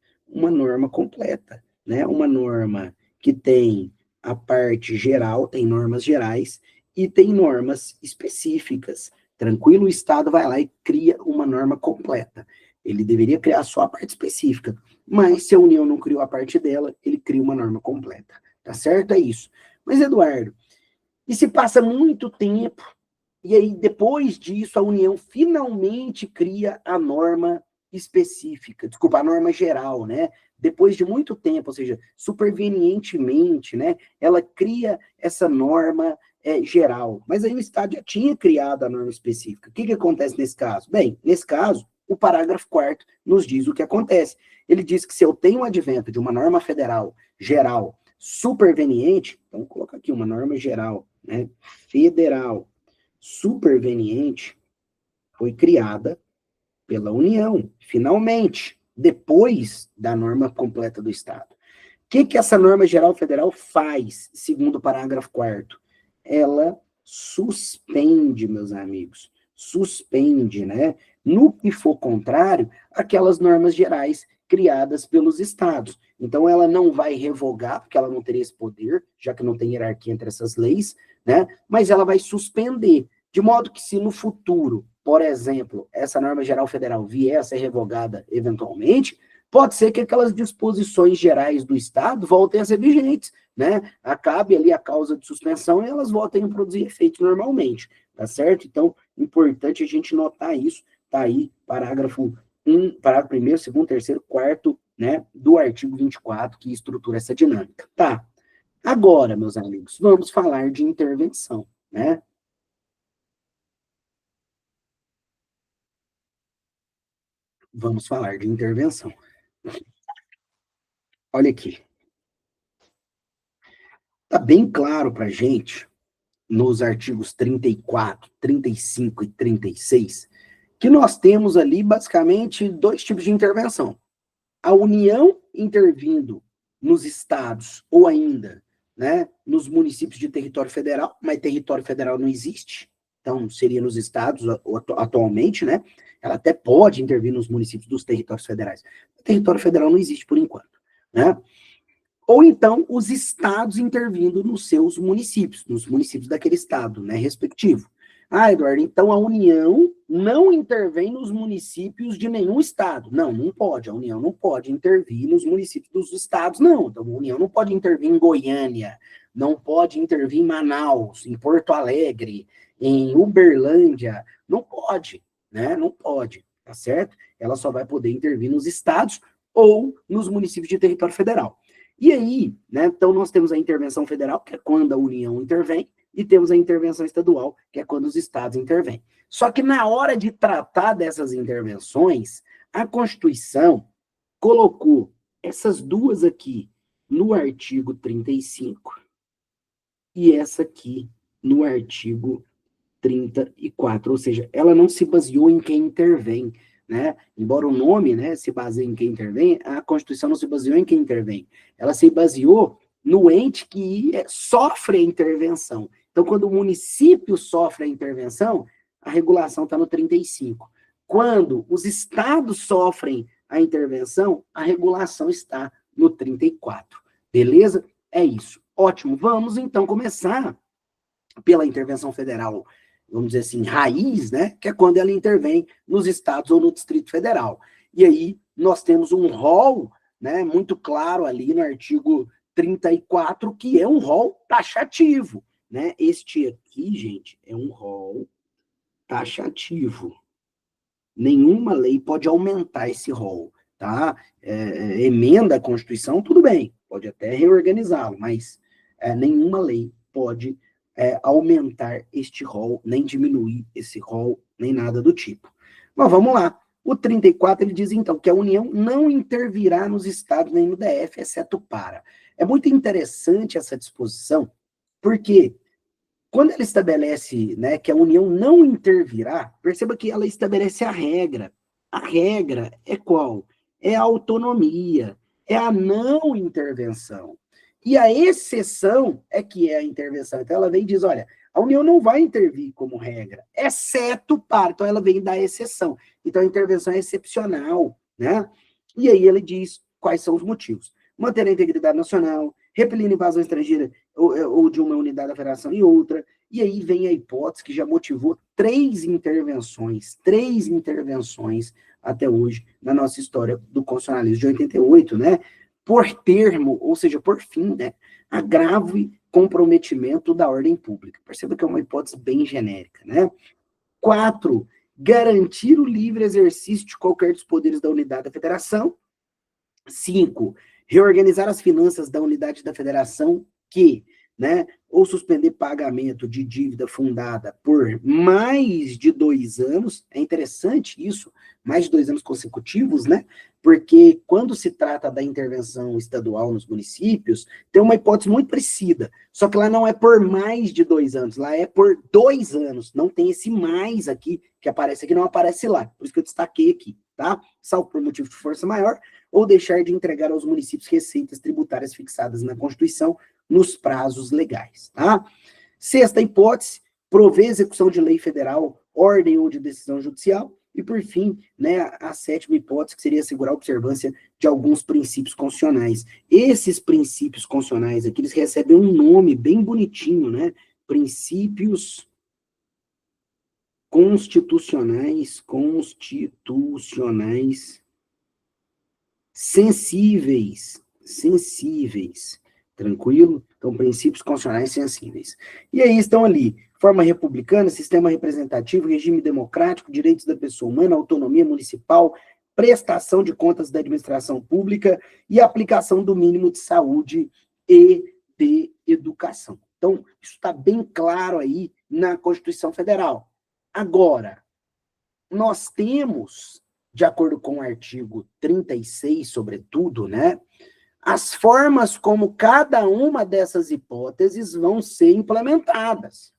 né? Uma norma que tem a parte geral, tem normas gerais, e tem normas específicas. Tranquilo, o Estado vai lá e cria uma norma completa. Ele deveria criar só a parte específica, mas se a União não criou a parte dela, ele cria uma norma completa. Tá certo? É isso. Mas, Eduardo, e se passa muito tempo, e aí depois disso a União finalmente cria a norma específica, desculpa, a norma geral, né? Depois de muito tempo, ou seja, supervenientemente, né? Ela cria essa norma geral, mas aí o Estado já tinha criado a norma específica. O que acontece nesse caso? Bem, nesse caso, o parágrafo 4º nos diz o que acontece. Ele diz que se eu tenho o advento de uma norma federal geral superveniente, então vou colocar aqui uma norma geral, né, federal superveniente, foi criada pela União, finalmente, depois da norma completa do Estado. O que essa norma geral federal faz, segundo o parágrafo 4º? Ela suspende, meus amigos, suspende, né? No que for contrário, aquelas normas gerais criadas pelos estados. Então, ela não vai revogar, porque ela não teria esse poder, já que não tem hierarquia entre essas leis, né? Mas ela vai suspender, de modo que se no futuro, por exemplo, essa norma geral federal vier a ser revogada eventualmente, pode ser que aquelas disposições gerais do estado voltem a ser vigentes, né? Acabe ali a causa de suspensão e elas voltem a produzir efeitos normalmente, tá certo? Então, importante a gente notar isso, tá aí, parágrafo 1, parágrafo 1º, 2º, 3º, 4º, né, do artigo 24, que estrutura essa dinâmica. Tá. Agora, meus amigos, vamos falar de intervenção, né? Vamos falar de intervenção. Olha aqui. Tá bem claro para a gente, nos artigos 34, 35 e 36, que nós temos ali, basicamente, dois tipos de intervenção. A União intervindo nos estados, ou ainda, né, nos municípios de território federal, mas território federal não existe, então seria nos estados atualmente, né? Ela até pode intervir nos municípios dos territórios federais. O território federal não existe por enquanto, né? Ou então os estados intervindo nos seus municípios, nos municípios daquele estado, né, respectivo. Ah, Eduardo, então a União não intervém nos municípios de nenhum estado. Não, não pode. A União não pode intervir nos municípios dos estados, não. Então, a União não pode intervir em Goiânia, não pode intervir em Manaus, em Porto Alegre, em Uberlândia. Não pode, né? Não pode, tá certo? Ela só vai poder intervir nos estados ou nos municípios de território federal. E aí, né, então nós temos a intervenção federal, que é quando a União intervém, e temos a intervenção estadual, que é quando os estados intervêm. Só que na hora de tratar dessas intervenções, a Constituição colocou essas duas aqui no artigo 35 e essa aqui no artigo 34, ou seja, ela não se baseou em quem intervém, né? Embora o nome, né, se baseie em quem intervém, a Constituição não se baseou em quem intervém. Ela se baseou no ente que sofre a intervenção. Então, quando o município sofre a intervenção, a regulação está no 35. Quando os estados sofrem a intervenção, a regulação está no 34. Beleza? É isso. Ótimo. Vamos, então, começar pela intervenção federal, vamos dizer assim, raiz, né? Que é quando ela intervém nos estados ou no Distrito Federal. E aí nós temos um rol, né, muito claro ali no artigo 34, que é um rol taxativo, né? Este aqui, gente, é um rol taxativo. Nenhuma lei pode aumentar esse rol, tá? Emenda a Constituição, tudo bem, pode até reorganizá-lo, mas nenhuma lei pode aumentar este rol, nem diminuir esse rol, nem nada do tipo. Mas vamos lá. O 34, ele diz, então, que a União não intervirá nos estados nem no DF, exceto para. É muito interessante essa disposição, porque quando ela estabelece, né, que a União não intervirá, perceba que ela estabelece a regra. A regra é qual? É a autonomia, é a não intervenção. E a exceção é que é a intervenção. Então, ela vem e diz, olha, a União não vai intervir como regra, exceto para. Então, ela vem da exceção. Então, a intervenção é excepcional, né? E aí ele diz quais são os motivos. Manter a integridade nacional, repelir invasão estrangeira ou de uma unidade da federação e outra. E aí vem a hipótese que já motivou três intervenções até hoje na nossa história do constitucionalismo de 88, né? Por termo, ou seja, por fim, né, agravo e comprometimento da ordem pública. Perceba que é uma hipótese bem genérica, né? 4, garantir o livre exercício de qualquer dos poderes da unidade da federação. 5, reorganizar as finanças da unidade da federação que, né, ou suspender pagamento de dívida fundada por mais de 2 anos, é interessante isso, mais de 2 anos consecutivos, né, porque quando se trata da intervenção estadual nos municípios, tem uma hipótese muito parecida, só que lá não é por mais de 2 anos, lá é por 2 anos, não tem esse mais aqui, que aparece aqui, não aparece lá, por isso que eu destaquei aqui, tá? Salvo por motivo de força maior, ou deixar de entregar aos municípios receitas tributárias fixadas na Constituição nos prazos legais, tá? 6ª hipótese, prover execução de lei federal, ordem ou de decisão judicial, E, por fim, né, a sétima hipótese, que seria assegurar a observância de alguns princípios constitucionais. Esses princípios constitucionais aqui, eles recebem um nome bem bonitinho, né? Princípios constitucionais sensíveis, tranquilo? Então, princípios constitucionais sensíveis. E aí estão ali, forma republicana, sistema representativo, regime democrático, direitos da pessoa humana, autonomia municipal, prestação de contas da administração pública e aplicação do mínimo de saúde e de educação. Então, isso está bem claro aí na Constituição Federal. Agora, nós temos, de acordo com o artigo 36, sobretudo, né, as formas como cada uma dessas hipóteses vão ser implementadas.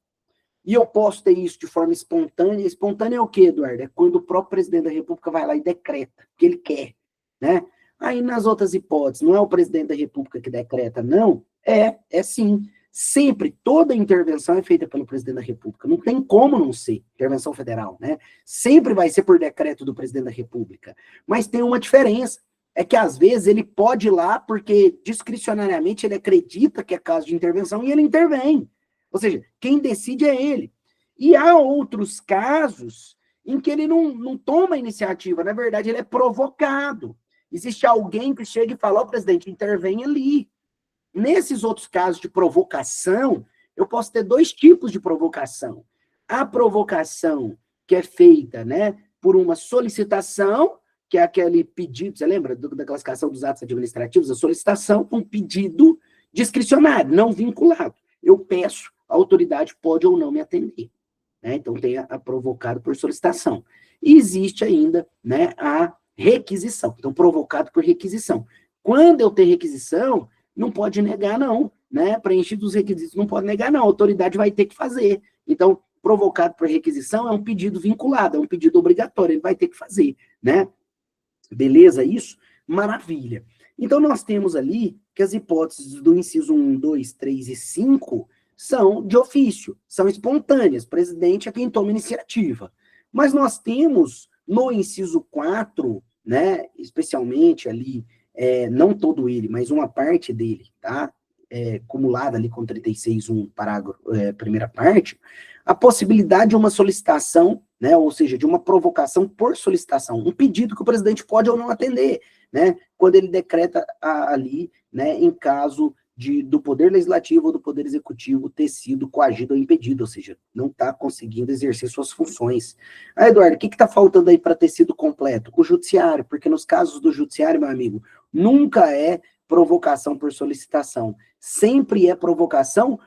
E eu posso ter isso de forma espontânea. Espontânea é o quê, Eduardo? É quando o próprio presidente da República vai lá e decreta, o que ele quer, né? Aí, nas outras hipóteses, não é o presidente da República que decreta, não? É sim. Sempre, toda intervenção é feita pelo presidente da República. Não tem como não ser intervenção federal, né? Sempre vai ser por decreto do presidente da República. Mas tem uma diferença. É que, às vezes, ele pode ir lá porque, discricionariamente, ele acredita que é caso de intervenção e ele intervém. Ou seja, quem decide é ele. E há outros casos em que ele não toma iniciativa. Na verdade, ele é provocado. Existe alguém que chega e fala, ó, presidente, intervém ali. Nesses outros casos de provocação, eu posso ter dois tipos de provocação. A provocação que é feita, né, por uma solicitação, que é aquele pedido, você lembra da classificação dos atos administrativos? A solicitação, um pedido discricionário, não vinculado. Eu peço, a autoridade pode ou não me atender. Né? Então, tem a provocado por solicitação. E existe ainda, né, a requisição. Então, provocado por requisição. Quando eu tenho requisição, não pode negar, não. Né? Preenchido os requisitos, não pode negar, não. A autoridade vai ter que fazer. Então, provocado por requisição é um pedido vinculado, é um pedido obrigatório, ele vai ter que fazer. Né? Beleza isso? Maravilha. Então, nós temos ali que as hipóteses do inciso 1, 2, 3 e 5 são de ofício, são espontâneas. O presidente é quem toma iniciativa. Mas nós temos no inciso 4, né, especialmente ali, não todo ele, mas uma parte dele, tá? Acumulada ali com 36.1, parágrafo, primeira parte, a possibilidade de uma solicitação, né, ou seja, de uma provocação por solicitação, um pedido que o presidente pode ou não atender, né, quando ele decreta ali, né, em caso do Poder Legislativo ou do Poder Executivo ter sido coagido ou impedido, ou seja, não está conseguindo exercer suas funções. Ah, Eduardo, o que está faltando aí para ter sido completo? O judiciário, porque nos casos do judiciário, meu amigo, nunca é provocação por solicitação, sempre é provocação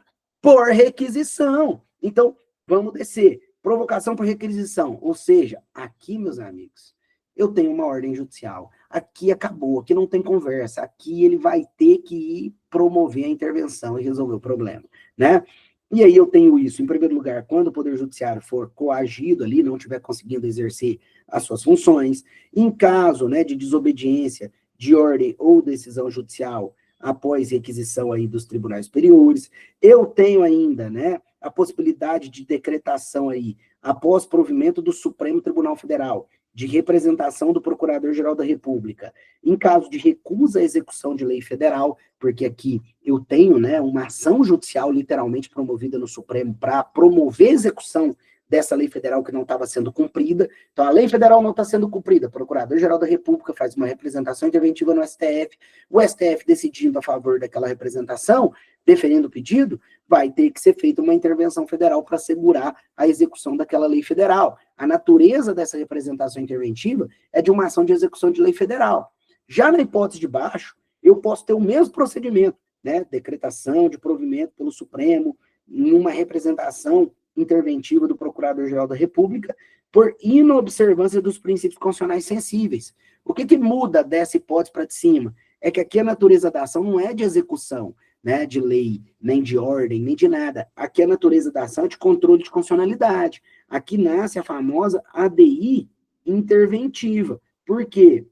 por requisição. Então, vamos descer. Provocação por requisição, ou seja, aqui, meus amigos, eu tenho uma ordem judicial. Aqui acabou, aqui não tem conversa. Aqui ele vai ter que ir promover a intervenção e resolver o problema, né? E aí eu tenho isso, em primeiro lugar, quando o Poder Judiciário for coagido ali, não estiver conseguindo exercer as suas funções, em caso, né, de desobediência de ordem ou decisão judicial após requisição aí dos tribunais superiores, eu tenho ainda, né, a possibilidade de decretação aí, após provimento do Supremo Tribunal Federal, de representação do Procurador-Geral da República, em caso de recusa à execução de lei federal, porque aqui eu tenho, né, uma ação judicial literalmente promovida no Supremo para promover a execução dessa lei federal que não estava sendo cumprida. Então, a lei federal não está sendo cumprida, o Procurador-Geral da República faz uma representação interventiva no STF, o STF decidindo a favor daquela representação, deferindo o pedido, vai ter que ser feita uma intervenção federal para assegurar a execução daquela lei federal. A natureza dessa representação interventiva é de uma ação de execução de lei federal. Já na hipótese de baixo, eu posso ter o mesmo procedimento, né? Decretação de provimento pelo Supremo, em uma representação interventiva do Procurador-Geral da República, por inobservância dos princípios constitucionais sensíveis. O que muda dessa hipótese para de cima? É que aqui a natureza da ação não é de execução, né, de lei, nem de ordem, nem de nada. Aqui a natureza da ação é de controle de constitucionalidade. Aqui nasce a famosa ADI interventiva. Por quê?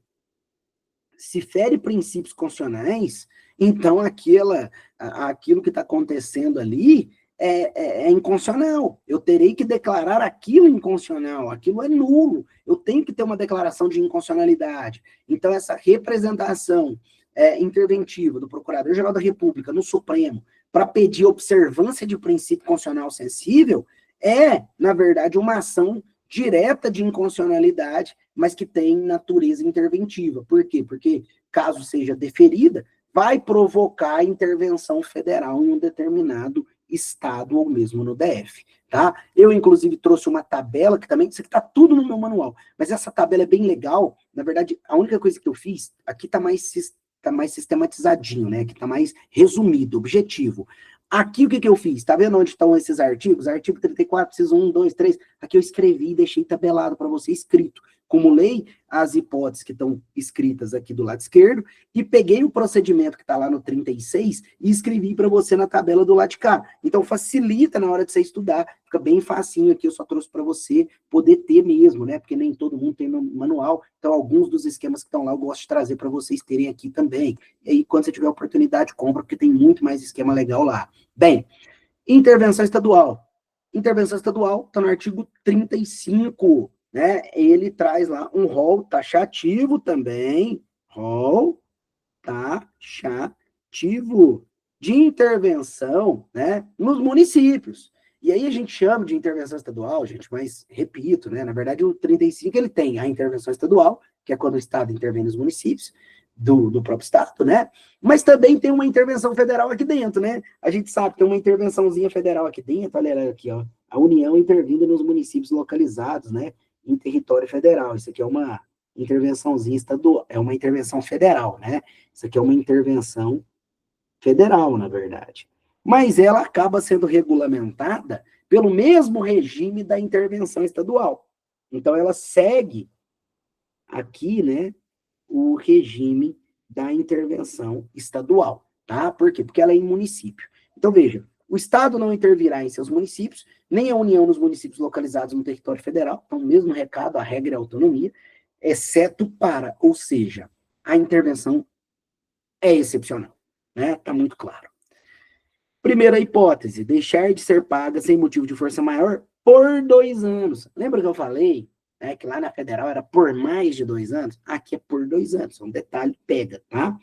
Se fere princípios constitucionais, então aquilo que está acontecendo ali é inconstitucional. Eu terei que declarar aquilo inconstitucional, aquilo é nulo. Eu tenho que ter uma declaração de inconstitucionalidade. Então, essa representação interventiva do Procurador-Geral da República no Supremo para pedir observância de princípio constitucional sensível na verdade, uma ação direta de inconstitucionalidade, mas que tem natureza interventiva. Por quê? Porque, caso seja deferida, vai provocar intervenção federal em um determinado estado ou mesmo no DF, tá? Eu, inclusive, trouxe uma tabela, que também, isso aqui tá tudo no meu manual, mas essa tabela é bem legal. Na verdade, a única coisa que eu fiz, aqui tá mais sistematizadinho, né? Aqui tá mais resumido, objetivo. Aqui, o que eu fiz? Tá vendo onde estão esses artigos? Artigo 34, preciso 1, 2, 3. Aqui eu escrevi e deixei tabelado para você escrito. Acumulei as hipóteses que estão escritas aqui do lado esquerdo e peguei o procedimento que está lá no 36 e escrevi para você na tabela do lado de cá. Então, facilita na hora de você estudar. Fica bem facinho aqui, eu só trouxe para você poder ter mesmo, né? Porque nem todo mundo tem manual. Então, alguns dos esquemas que estão lá eu gosto de trazer para vocês terem aqui também. E aí, quando você tiver oportunidade, compra, porque tem muito mais esquema legal lá. Bem, intervenção estadual. Intervenção estadual está no artigo 35, né? Ele traz lá um rol taxativo também, rol taxativo de intervenção, né, nos municípios. E aí a gente chama de intervenção estadual, gente, mas repito, né, na verdade o 35 ele tem a intervenção estadual, que é quando o Estado intervém nos municípios, do próprio Estado, né? Mas também tem uma intervenção federal aqui dentro, né? A gente sabe que tem uma intervençãozinha federal aqui dentro, olha aqui, ó, a União intervindo nos municípios localizados, né, em território federal. Isso aqui é uma intervençãozinha estadual, é uma intervenção federal, né? Isso aqui é uma intervenção federal, na verdade. Mas ela acaba sendo regulamentada pelo mesmo regime da intervenção estadual. Então, ela segue aqui, né, o regime da intervenção estadual, tá? Por quê? Porque ela é em município. Então, veja, o Estado não intervirá em seus municípios, nem a União nos municípios localizados no território federal, então, mesmo recado, a regra é a autonomia, exceto para, ou seja, a intervenção é excepcional, né? Tá muito claro. Primeira hipótese, deixar de ser paga sem motivo de força maior por 2 anos. Lembra que eu falei, né, que lá na federal era por mais de 2 anos? Aqui é por 2 anos, é um detalhe, pega, tá?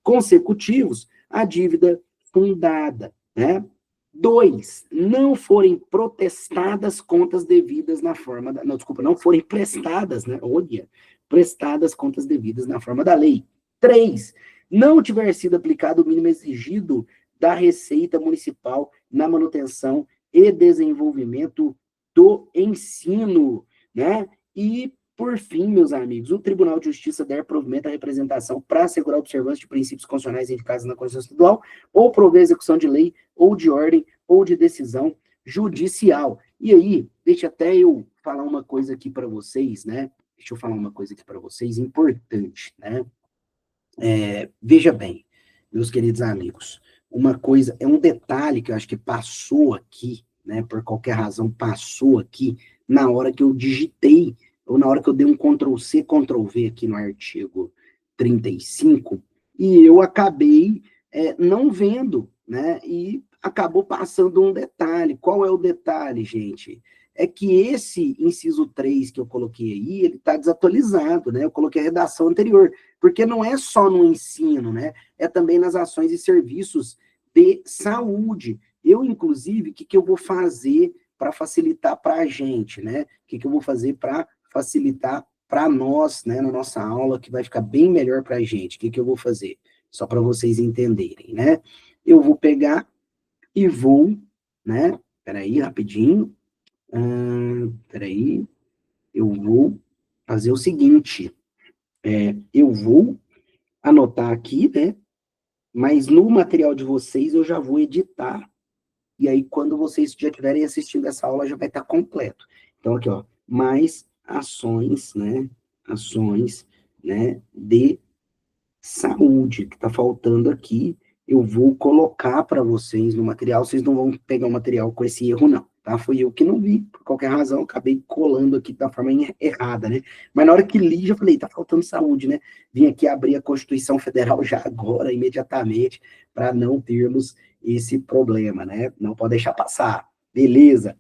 Consecutivos, a dívida fundada, né? 2, não forem protestadas contas devidas na forma da... Não, desculpa, não forem prestadas, né? Olha, prestadas contas devidas na forma da lei. 3, não tiver sido aplicado o mínimo exigido da Receita Municipal na manutenção e desenvolvimento do ensino, né? E, por fim, meus amigos, o Tribunal de Justiça der provimento à representação para assegurar a observância de princípios constitucionais indicados na Constituição Estadual, ou prover execução de lei, ou de ordem, ou de decisão judicial. E aí, deixa até eu falar uma coisa aqui para vocês, né? Deixa eu falar uma coisa aqui para vocês, importante, né? Veja bem, meus queridos amigos, uma coisa, é um detalhe que eu acho que passou aqui, né, por qualquer razão passou aqui, na hora que eu digitei, ou na hora que eu dei um Ctrl+C, Ctrl+V aqui no artigo 35, e eu acabei não vendo, né, e acabou passando um detalhe. Qual é o detalhe, gente? É que esse inciso 3 que eu coloquei aí, ele está desatualizado, né? Eu coloquei a redação anterior, porque não é só no ensino, né? É também nas ações e serviços de saúde. Eu, inclusive, o que eu vou fazer para facilitar para a gente, né? O que eu vou fazer para facilitar para nós, né, na nossa aula, que vai ficar bem melhor para a gente. O que eu vou fazer? Só para vocês entenderem, né? Eu vou pegar e vou, né? Peraí, rapidinho. Peraí. Eu vou fazer o seguinte. Eu vou anotar aqui, né? Mas no material de vocês eu já vou editar. E aí, quando vocês já estiverem assistindo essa aula, já vai estar completo. Então, aqui, ó. Mais ações, né? Ações, né? De saúde, que está faltando aqui. Eu vou colocar para vocês no material. Vocês não vão pegar o material com esse erro, não. tá? Fui eu que não vi, por qualquer razão, acabei colando aqui da forma errada, né? Mas na hora que li, já falei, tá faltando saúde, né? Vim aqui abrir a Constituição Federal já agora, imediatamente, para não termos esse problema, né? Não pode deixar passar. Beleza.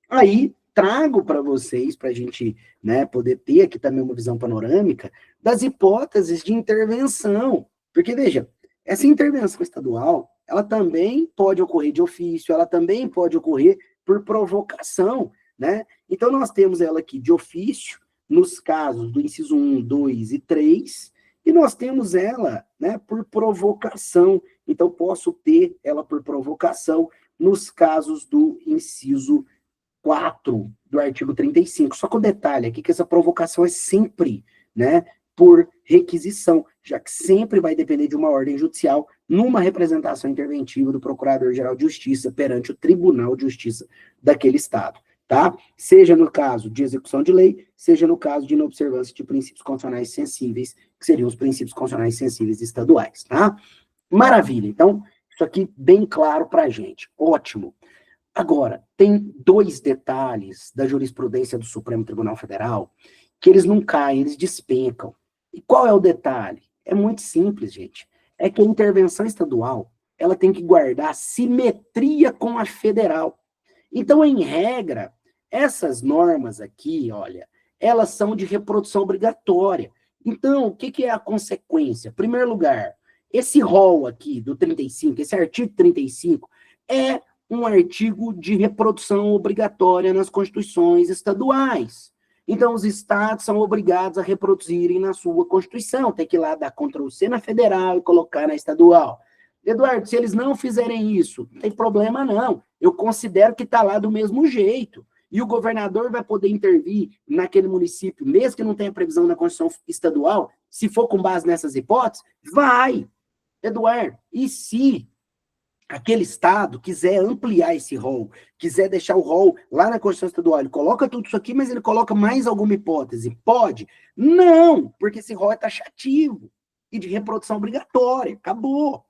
Aí, trago para vocês, para a gente, né, poder ter aqui também uma visão panorâmica das hipóteses de intervenção. Porque, veja, essa intervenção estadual, ela também pode ocorrer de ofício, ela também pode ocorrer por provocação, né? Então, nós temos ela aqui de ofício, nos casos do inciso 1, 2 e 3, e nós temos ela, né, por provocação. Então, posso ter ela por provocação nos casos do inciso 4 do artigo 35. Só que o detalhe aqui é que essa provocação é sempre, né, por requisição, já que sempre vai depender de uma ordem judicial numa representação interventiva do Procurador-Geral de Justiça perante o Tribunal de Justiça daquele Estado, tá? Seja no caso de execução de lei, seja no caso de inobservância de princípios constitucionais sensíveis, que seriam os princípios constitucionais sensíveis estaduais, tá? Maravilha. Então, isso aqui bem claro para a gente. Ótimo. Agora, tem dois detalhes da jurisprudência do Supremo Tribunal Federal que eles não caem, eles despencam. E qual é o detalhe? É muito simples, gente. É que a intervenção estadual, ela tem que guardar simetria com a federal. Então, em regra, essas normas aqui, olha, elas são de reprodução obrigatória. Então, o que é a consequência? Em primeiro lugar, esse rol aqui do 35, esse artigo 35, é um artigo de reprodução obrigatória nas constituições estaduais. Então, os estados são obrigados a reproduzirem na sua Constituição. Tem que ir lá dar Ctrl+C na federal e colocar na estadual. Eduardo, se eles não fizerem isso, não tem problema não. Eu considero que está lá do mesmo jeito. E o governador vai poder intervir naquele município, mesmo que não tenha previsão na Constituição estadual, se for com base nessas hipóteses, vai. Eduardo, e se aquele estado quiser ampliar esse rol, quiser deixar o rol lá na Constituição Estadual, ele coloca tudo isso aqui, mas ele coloca mais alguma hipótese? Pode? Não, porque esse rol é taxativo e de reprodução obrigatória, acabou,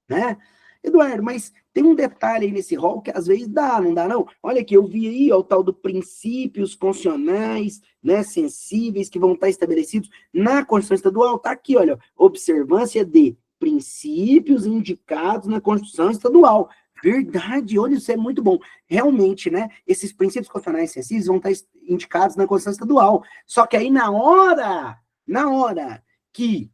né? Eduardo, mas tem um detalhe aí nesse rol que às vezes dá, não dá não? Olha aqui, eu vi aí ó, o tal do princípios constitucionais, né, sensíveis que vão estar estabelecidos na Constituição Estadual, tá aqui, olha, observância de princípios indicados na Constituição Estadual. Verdade, olha, isso é muito bom. Realmente, né, esses princípios constitucionais sensíveis vão estar indicados na Constituição Estadual. Só que aí na hora que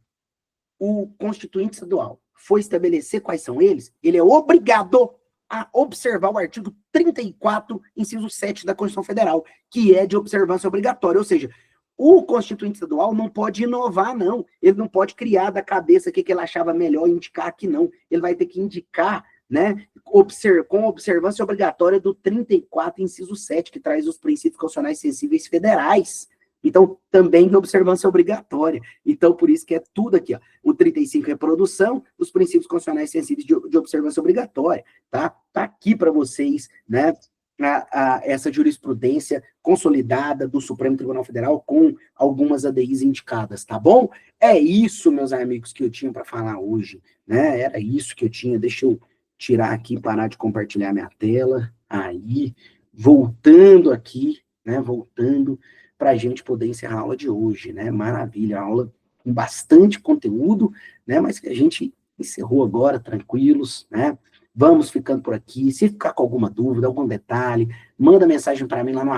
o Constituinte Estadual for estabelecer quais são eles, ele é obrigado a observar o artigo 34, inciso 7 da Constituição Federal, que é de observância obrigatória, ou seja, o Constituinte Estadual não pode inovar, não. Ele não pode criar da cabeça o que ele achava melhor e indicar aqui, não. Ele vai ter que indicar, né, com observância obrigatória do 34, inciso 7, que traz os princípios constitucionais sensíveis federais. Então, também de observância obrigatória. Então, por isso que é tudo aqui, ó. O 35, reprodução, os princípios constitucionais sensíveis de observância obrigatória, tá? Tá aqui para vocês, né? Essa jurisprudência consolidada do Supremo Tribunal Federal com algumas ADIs indicadas, tá bom? É isso, meus amigos, que eu tinha para falar hoje, né? Era isso que eu tinha. Deixa eu tirar aqui, parar de compartilhar minha tela. Aí, voltando aqui, né? Voltando para a gente poder encerrar a aula de hoje, né? Maravilha, aula com bastante conteúdo, né? Mas que a gente encerrou agora, tranquilos, né? Vamos ficando por aqui. Se ficar com alguma dúvida, algum detalhe, manda mensagem para mim lá no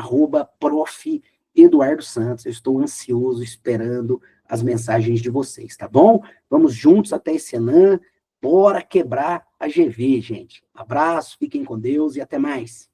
@prof. Eduardo Santos. Eu estou ansioso, esperando as mensagens de vocês, tá bom? Vamos juntos até esse Enan. Bora quebrar a GV, gente. Abraço, fiquem com Deus e até mais.